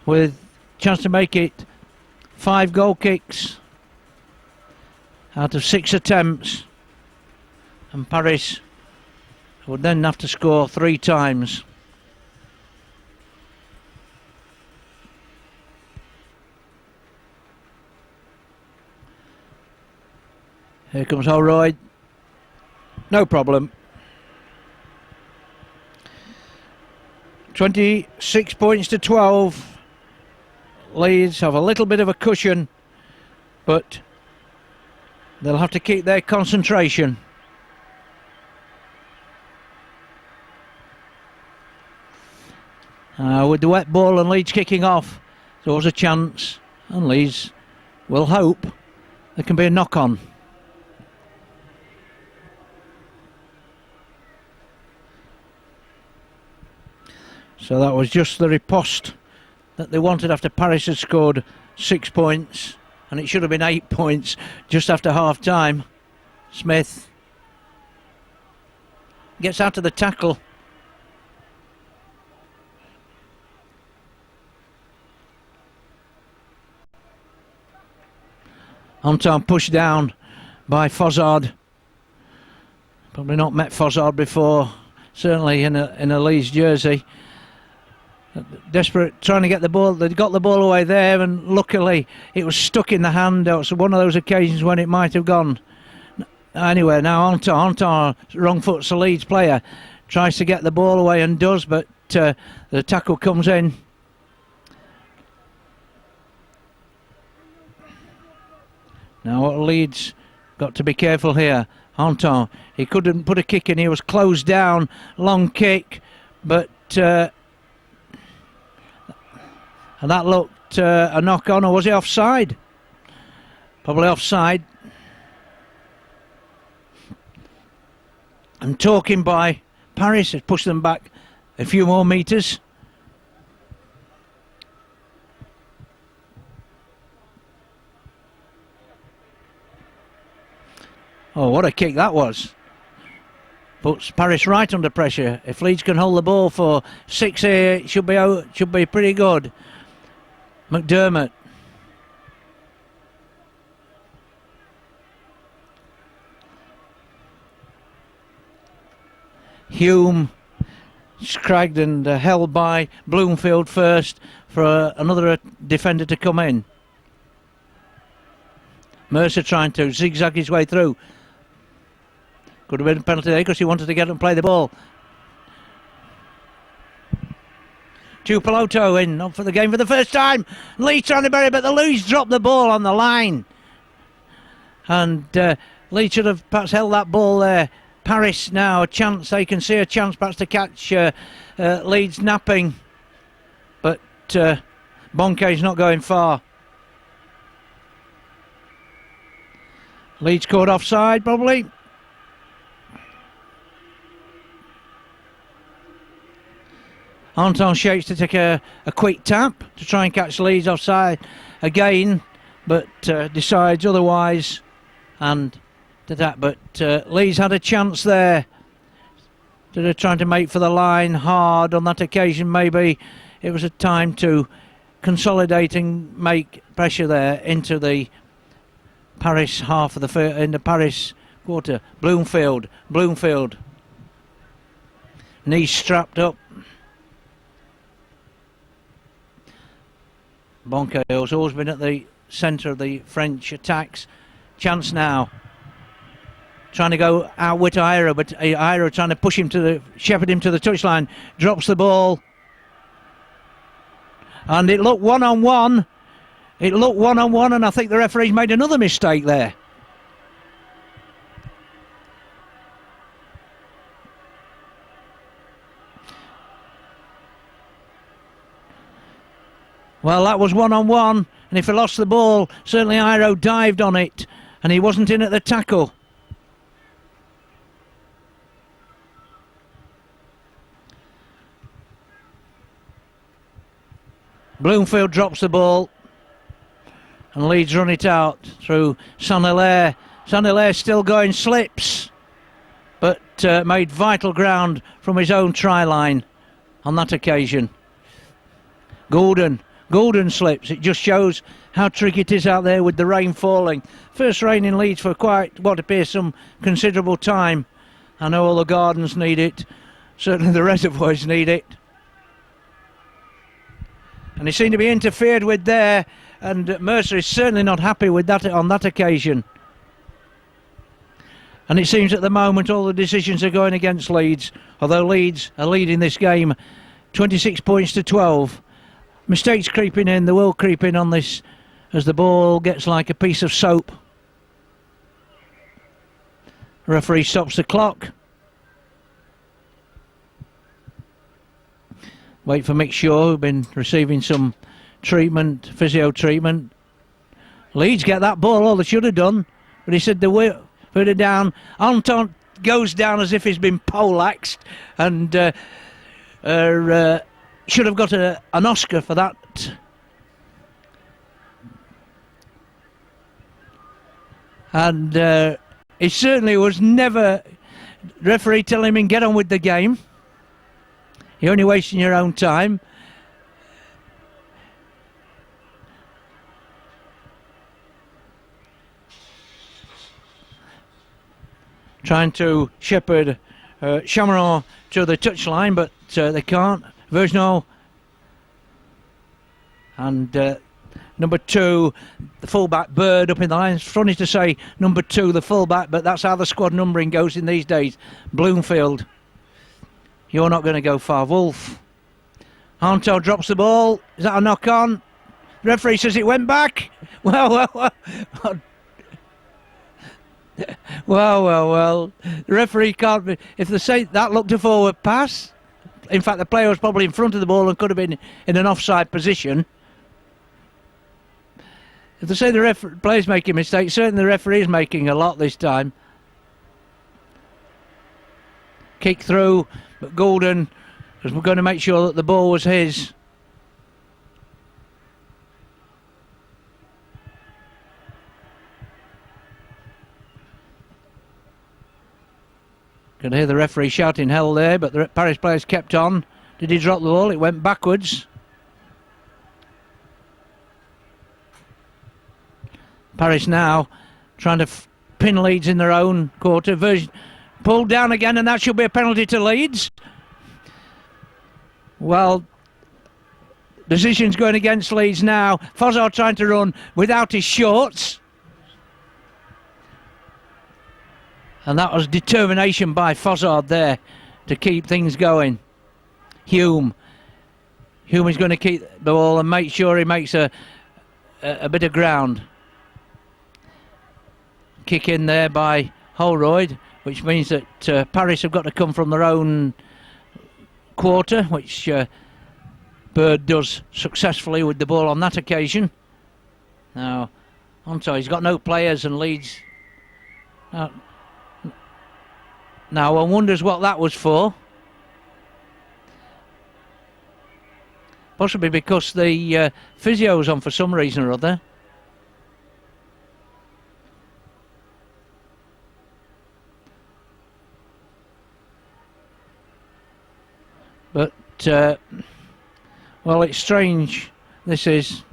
with chance to make it 5 goal kicks out of 6 attempts. And Paris would then have to score 3 times. Here comes Holroyd. No problem. 26 points to 12. Leeds have a little bit of a cushion, but they'll have to keep their concentration. With the wet ball and Leeds kicking off, there was a chance, and Leeds will hope there can be a knock-on. So that was just the riposte that they wanted after Paris had scored 6 points, and it should have been 8 points just after half time. Smith gets out of the tackle. Anton pushed down by Fossard. Probably not met Fossard before, certainly in a Leeds jersey. Desperate, trying to get the ball. They got the ball away there, and luckily it was stuck in the hand. It was one of those occasions when it might have gone. Anyway, now Anton, wrong foot's a Leeds player, tries to get the ball away and does, but the tackle comes in. Now what Leeds got to be careful here. Anton, he couldn't put a kick in. He was closed down. Long kick, but and that looked a knock on, or was he offside? Probably offside. And talking by Paris has pushed them back a few more metres. Oh, what a kick that was. Puts Paris right under pressure. If Leeds can hold the ball for 6 here, it should be pretty good. McDermott. Hume scragged and held by Bloomfield first for another defender to come in. Mercer trying to zigzag his way through. Could have been a penalty there because he wanted to get and play the ball. Tupeloto in, up for the game for the first time. Leeds trying to bury, but the Leeds dropped the ball on the line. And Leeds should have perhaps held that ball there. Paris now a chance, they can see a chance perhaps to catch Leeds napping. But Bonke's not going far. Leeds caught offside probably. Anton shakes to take a quick tap to try and catch Leeds offside again, but decides otherwise and did that. But Leeds had a chance there. They're trying to make for the line hard on that occasion. Maybe it was a time to consolidate and make pressure there into the Paris half of the in the Paris quarter. Bloomfield, knees strapped up. Bonke has always been at the centre of the French attacks. Chance now. Trying to go outwit Iro, but Iro trying to push him shepherd him to the touchline. Drops the ball. And it looked one-on-one. And I think the referee's made another mistake there. Well, that was one-on-one, and if he lost the ball, certainly Iro dived on it, and he wasn't in at the tackle. Bloomfield drops the ball, and Leeds run it out through Saint-Hilaire. Saint-Hilaire still going, slips, but made vital ground from his own try line on that occasion. Golden slips. It just shows how tricky it is out there with the rain falling. First rain in Leeds for quite what appears some considerable time. I know all the gardens need it. Certainly the reservoirs need it. And he seemed to be interfered with there, and Mercer is certainly not happy with that on that occasion. And it seems at the moment all the decisions are going against Leeds, although Leeds are leading this game 26 points to 12. Mistakes creeping in, they will creep in on this as the ball gets like a piece of soap. The referee stops the clock. Wait for Mick Shaw, who've been receiving some treatment, physio treatment. Leeds get that ball, all they should have done, but he said they put it down. Anton goes down as if he's been poleaxed, and should have got an Oscar for that. And it certainly was never referee telling him get on with the game. You're only wasting your own time. Trying to shepherd Chamaron to the touchline, but they can't. Vergenot and number 2, the fullback, Bird up in the line. It's funny to say number 2, the fullback, but that's how the squad numbering goes in these days. Bloomfield, you're not going to go far. Wolf. Anto drops the ball. Is that a knock on? The referee says it went back. Well. Well. The referee can't be. If they say that looked a forward pass. In fact, the player was probably in front of the ball and could have been in an offside position. If they say the player's making mistakes, certainly the referee is making a lot this time. Kick through, but Golden was going to make sure that the ball was his. Could hear the referee shouting hell there, but the Paris players kept on. Did he drop the ball? It went backwards. Paris now trying to pin Leeds in their own quarter. Pulled down again, and that should be a penalty to Leeds. Well, decision's going against Leeds now. Fozzo trying to run without his shorts. And that was determination by Fozzard there to keep things going. Hume is going to keep the ball and make sure he makes a bit of ground. Kick in there by Holroyd, which means that Paris have got to come from their own quarter, which Bird does successfully with the ball on that occasion. Now, Onto, he's got no players, and Leeds. Now one wonders what that was for. Possibly because the physio's on for some reason or other. But, well, it's strange. This is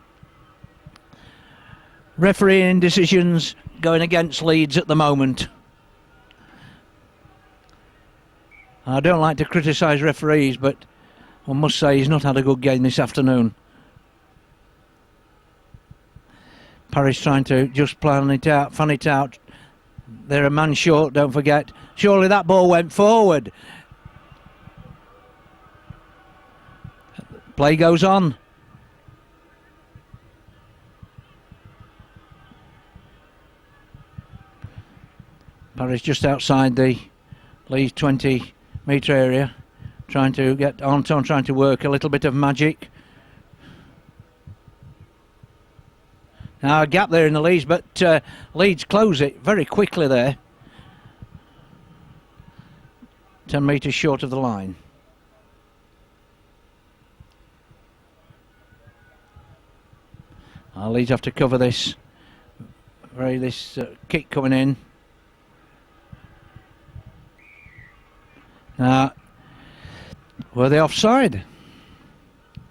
refereeing decisions going against Leeds at the moment. I don't like to criticise referees, but I must say he's not had a good game this afternoon. Paris trying to just plan it out, fan it out. They're a man short, don't forget. Surely that ball went forward. Play goes on. Paris just outside the Leeds 20-metre area, trying to get Anton, trying to work a little bit of magic. Now a gap there in the Leeds, but Leeds close it very quickly there. 10 metres short of the line. Leeds have to cover this. This kick coming in. Were they offside?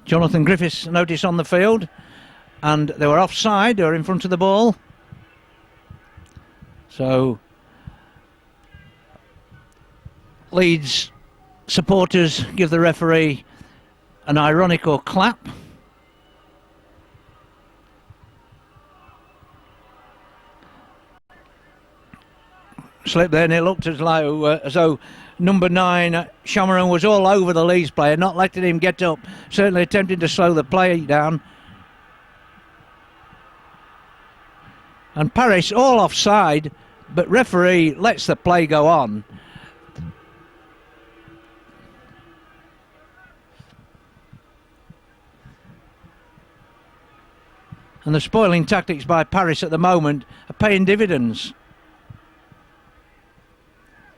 Jonathan Griffiths noticed on the field, and they were offside. They were in front of the ball. So Leeds supporters give the referee an ironical clap. Slip there, and it looked as though number 9 Chamaron was all over the Leeds player, not letting him get up, certainly attempting to slow the play down. And Paris all offside, but referee lets the play go on. And the spoiling tactics by Paris at the moment are paying dividends.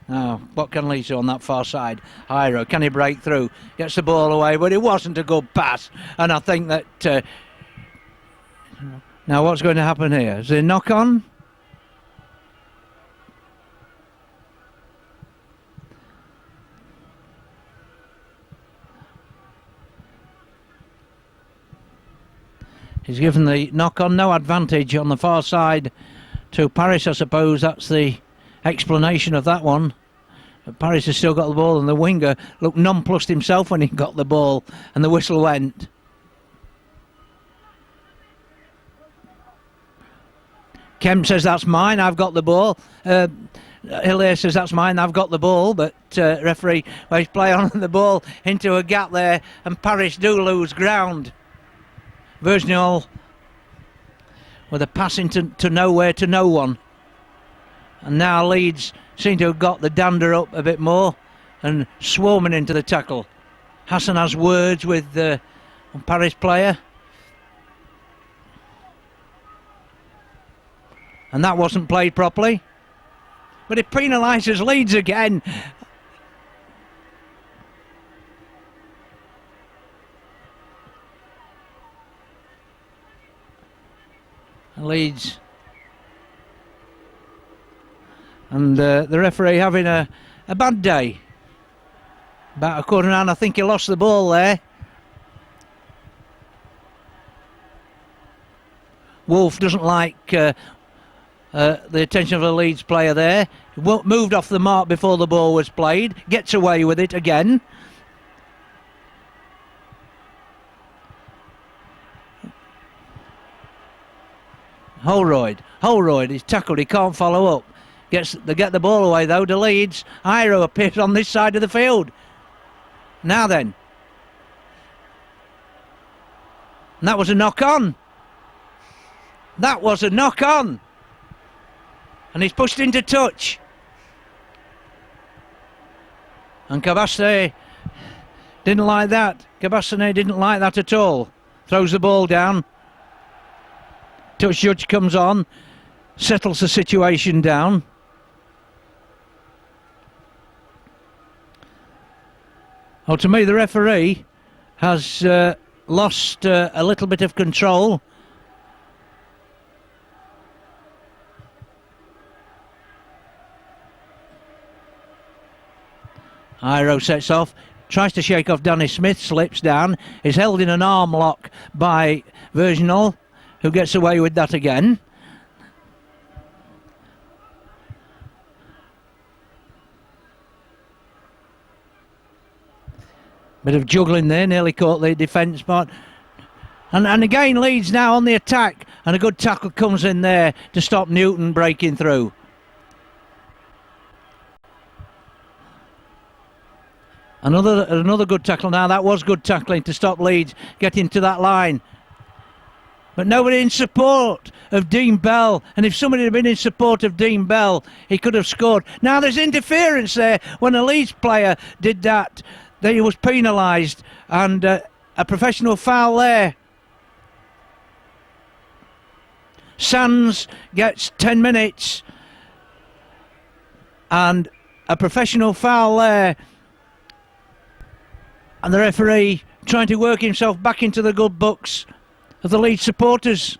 Now, what can Leeds do on that far side? Hiro, can he break through? Gets the ball away, but it wasn't a good pass. And I think that... now, what's going to happen here? Is there a knock-on? He's given the knock-on, no advantage on the far side to Paris, I suppose. That's the explanation of that one. But Paris has still got the ball, and the winger looked nonplussed himself when he got the ball and the whistle went. Kemp says that's mine, I've got the ball. Hilaire says that's mine, I've got the ball, but referee, well, he's playing on the ball into a gap there, and Paris do lose ground. Vergniol with a pass into nowhere to no one. And now Leeds seem to have got the dander up a bit more and swarming into the tackle. Hassan has words with the Paris player. And that wasn't played properly. But it penalises Leeds again. Leeds. And the referee having a bad day. About a quarter round, I think he lost the ball there. Wolf doesn't like the attention of the Leeds player there. Moved off the mark before the ball was played. Gets away with it again. Holroyd is tackled, he can't follow up. They get the ball away though to Leeds. Iro appears on this side of the field. Now then. And that was a knock on. That was a knock on. And he's pushed into touch. And Cabasse didn't like that. Cabassone didn't like that at all. Throws the ball down. Touch judge comes on. Settles the situation down. Oh, to me, the referee has lost a little bit of control. Iro sets off, tries to shake off Danny Smith, slips down, is held in an arm lock by Virginal, who gets away with that again. Bit of juggling there, nearly caught the defence spot. And again, Leeds now on the attack, and a good tackle comes in there to stop Newton breaking through. Another good tackle now. That was good tackling to stop Leeds getting to that line. But nobody in support of Dean Bell. And if somebody had been in support of Dean Bell, he could have scored. Now there's interference there. When a Leeds player did that, he was penalised. And a professional foul there. Sands gets 10 minutes. And a professional foul there. And the referee trying to work himself back into the good books of the Leeds supporters.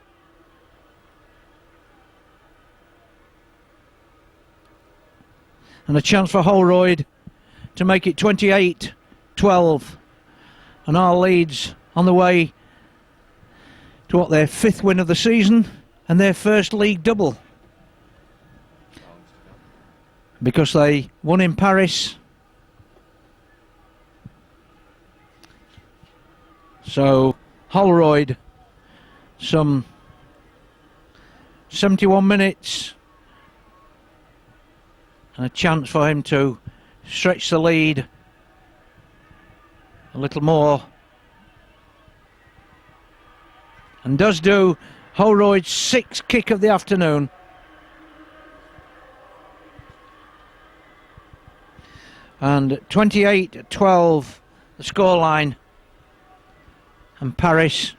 And a chance for Holroyd to make it 28-12. And our Leeds on the way to what, their 5th win of the season and their first league double. Because they won in Paris. So Holroyd, some 71 minutes and a chance for him to stretch the lead a little more, and does do. Holroyd's 6th kick of the afternoon. And 28-12 the scoreline. And Paris,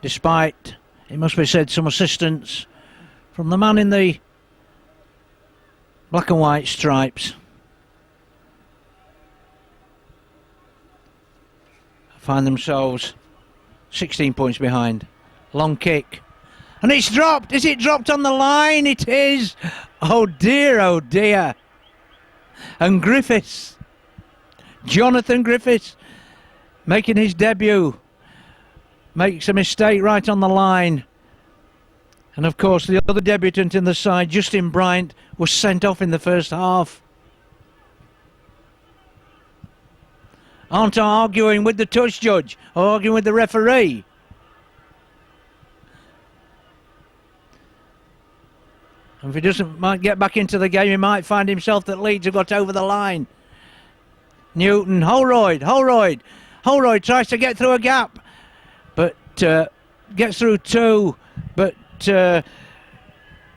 despite, it must be said, some assistance from the man in the black and white stripes, find themselves 16 points behind. Long kick. And it's dropped. Is it dropped on the line? It is. Oh dear, oh dear. And Griffiths, Jonathan Griffiths, making his debut, makes a mistake right on the line. And of course the other debutant in the side, Justin Bryant, was sent off in the first half. Aren't arguing with the touch judge, or arguing with the referee. And if he might get back into the game, he might find himself that Leeds have got over the line. Newton, Holroyd tries to get through a gap, but gets through two, but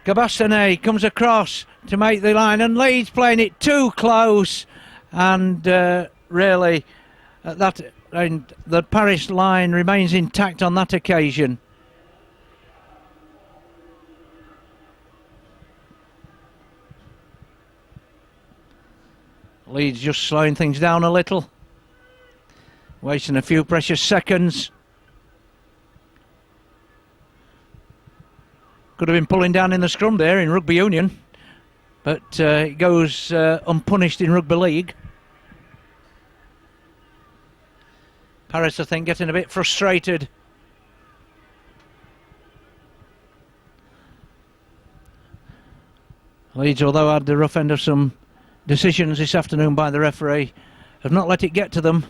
Cabassone comes across to make the line, and Leeds playing it too close, and really the Paris line remains intact on that occasion. Leeds just slowing things down a little, wasting a few precious seconds. Could have been pulling down in the scrum there in rugby union, but it goes unpunished in rugby league. Paris, I think, getting a bit frustrated. Leeds, although had the rough end of some decisions this afternoon by the referee, have not let it get to them.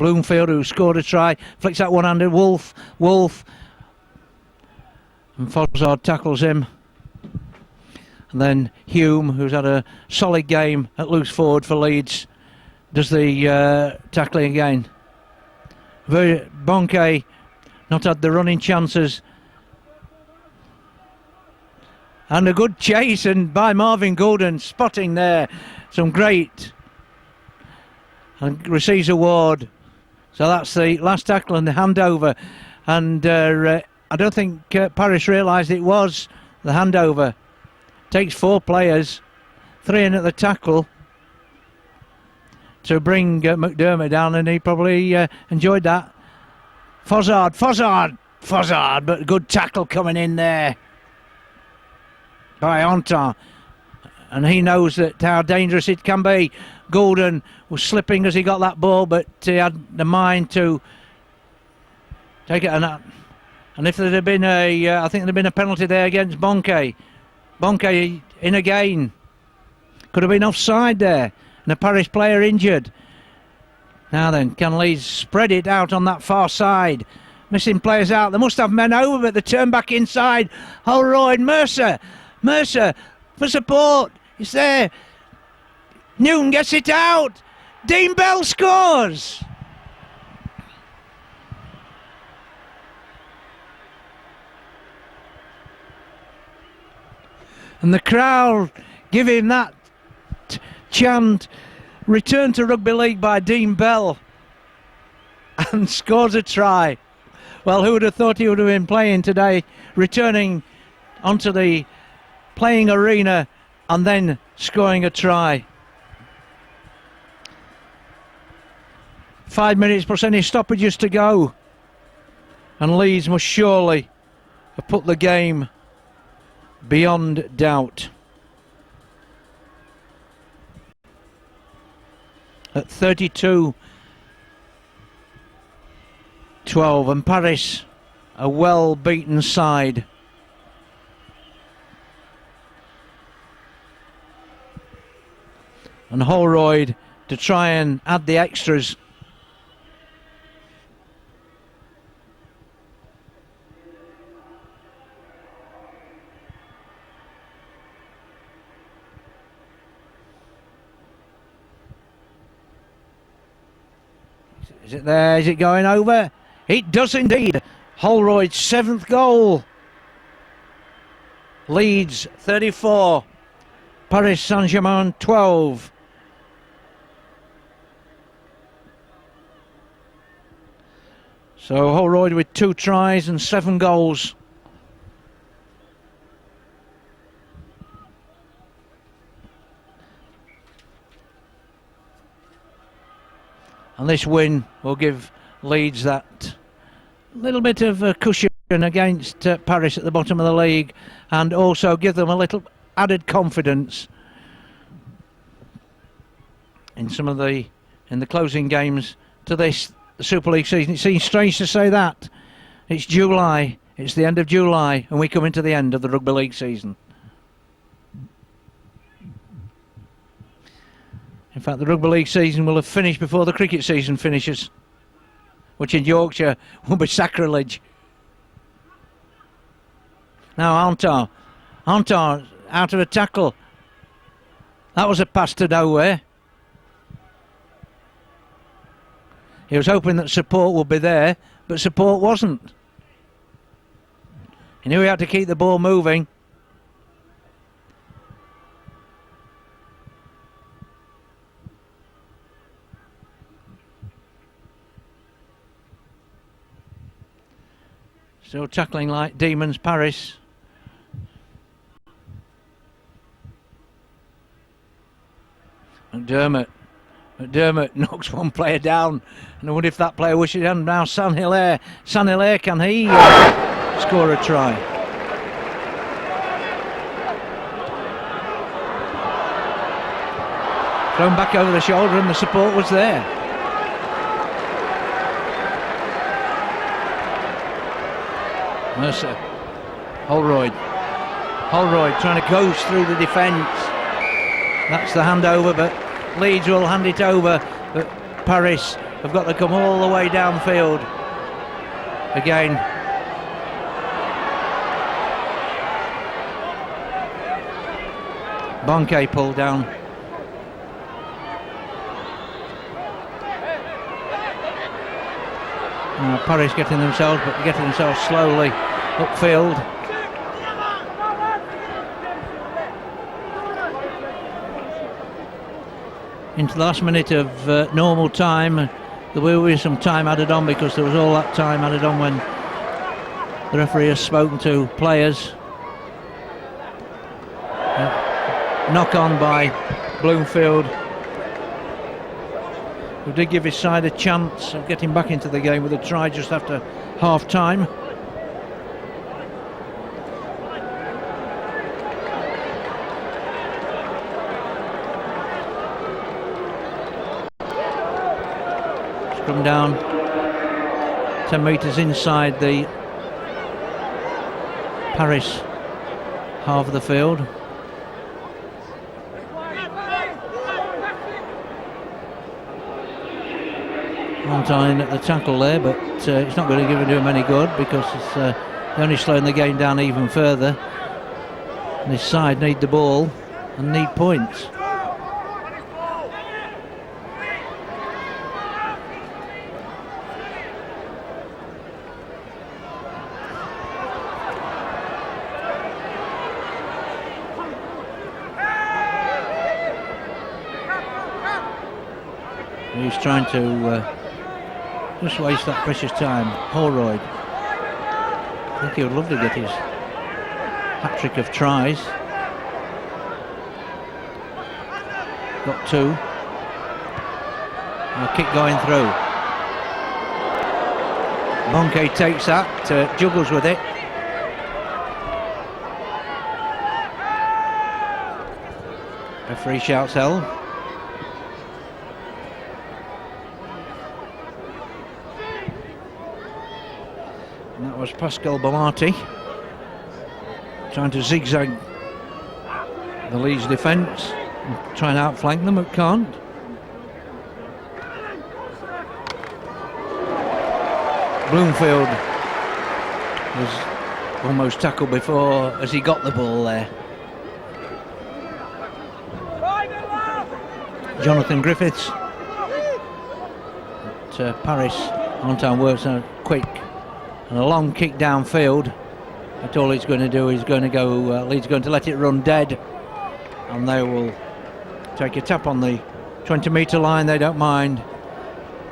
Bloomfield, who scored a try, flicks that one-handed. Wolf, and Fozzard tackles him. And then Hume, who's had a solid game at loose forward for Leeds, does the tackling again. Bonke not had the running chances. And a good chase and by Marvin Goulden, spotting there some great, and receives a ward. So that's the last tackle and the handover. And I don't think Paris realised it was the handover. Takes 4 players, 3 in at the tackle to bring McDermott down, and he probably enjoyed that. Fozzard, but good tackle coming in there by Anton, and he knows that how dangerous it can be. Goulden was slipping as he got that ball, but he had the mind to take it. And if there'd have been I think there'd have been a penalty there against Bonke. Bonke in again. Could have been offside there. And a Paris player injured. Now then, can Leeds spread it out on that far side? Missing players out. They must have men over, but they turn back inside. Holroyd, Mercer for support. It's there. Newton gets it out. Dean Bell scores. And the crowd give him that chant, return to rugby league by Dean Bell, and scores a try. Well, who would have thought he would have been playing today, returning onto the playing arena and then scoring a try. 5 minutes plus any stoppages to go, and Leeds must surely have put the game beyond doubt. At 32-12, and Paris a well beaten side. And Holroyd to try and add the extras. Is it there? Is it going over? It does indeed. Holroyd's 7th goal. Leeds 34, Paris St Germain 12. So Holroyd with 2 tries and 7 goals. And this win will give Leeds that little bit of a cushion against Paris at the bottom of the league, and also give them a little added confidence in the closing games to this Super League season. It seems strange to say that. It's July, it's the end of July, and we come into the end of the Rugby League season. In fact, the Rugby League season will have finished before the cricket season finishes, which in Yorkshire will be sacrilege. Now Antar out of a tackle. That was a pass to nowhere. He was hoping that support would be there, but support wasn't. He knew he had to keep the ball moving. Still tackling like demons, Paris. McDermott knocks one player down, and I wonder if that player wishes him. Now Saint-Hilaire, can he score a try? Thrown back over the shoulder, and the support was there. Mercer, Holroyd trying to coast through the defence. That's the handover, but Leeds will hand it over. But Paris have got to come all the way downfield again. Bonke pulled down. Paris getting themselves slowly upfield. Into the last minute of normal time. There will be some time added on, because there was all that time added on when the referee has spoken to players. Knock on by Bloomfield, who did give his side a chance of getting back into the game with a try just after half time. Scrum down 10 metres inside the Paris half of the field. On time at the tackle there, but it's not going to do him any good, because it's only slowing the game down even further. And this side need the ball and need points. He's trying to just waste that precious time. Holroyd, I think he would love to get his hat-trick of tries. Got two. A kick going through. Bonke takes that, juggles with it. Referee shouts hell. And that was Pascal Bellarti trying to zigzag the Leeds defence and try and outflank them, but can't. Bloomfield was almost tackled before as he got the ball there. Jonathan Griffiths at Paris on time works out quick. And a long kick downfield. That's all he's going to do. He's going to go. Leeds going to let it run dead, and they will take a tap on the 20-metre line. They don't mind.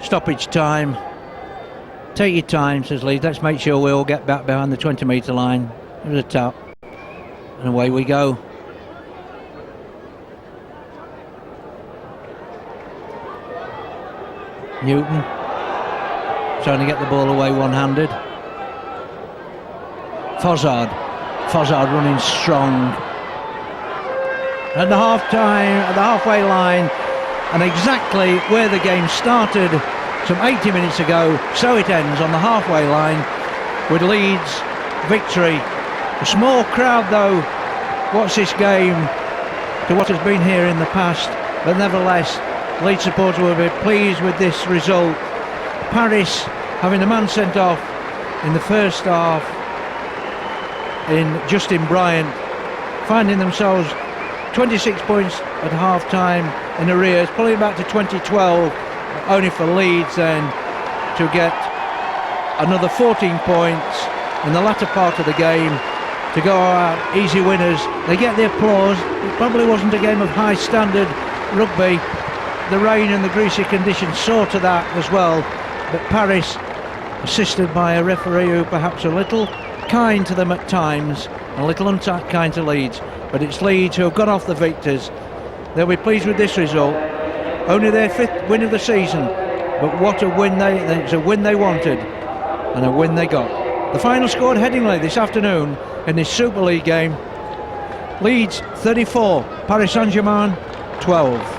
Stoppage time. Take your time, says Leeds. Let's make sure we all get back behind the 20-metre line. There's a tap, and away we go. Newton trying to get the ball away one-handed. Fozzard running strong at the halfway line, and exactly where the game started some 80 minutes ago, so it ends on the halfway line with Leeds victory. A small crowd though watch this game to what has been here in the past, but nevertheless Leeds supporters will be pleased with this result. Paris having a man sent off in the first half in Justin Bryant, finding themselves 26 points at half time in arrears, pulling back to 2012, only for Leeds then to get another 14 points in the latter part of the game to go out easy winners. They get the applause. It probably wasn't a game of high standard rugby. The rain and the greasy conditions saw to that as well, but Paris, assisted by a referee who perhaps a little kind to them at times, a little unkind to Leeds, but it's Leeds who have gone off the victors. They'll be pleased with this result. Only their 5th win of the season, but what a win! It's a win they wanted and a win they got. The final scored Headingley this afternoon in this Super League game. Leeds 34, Paris St Germain 12.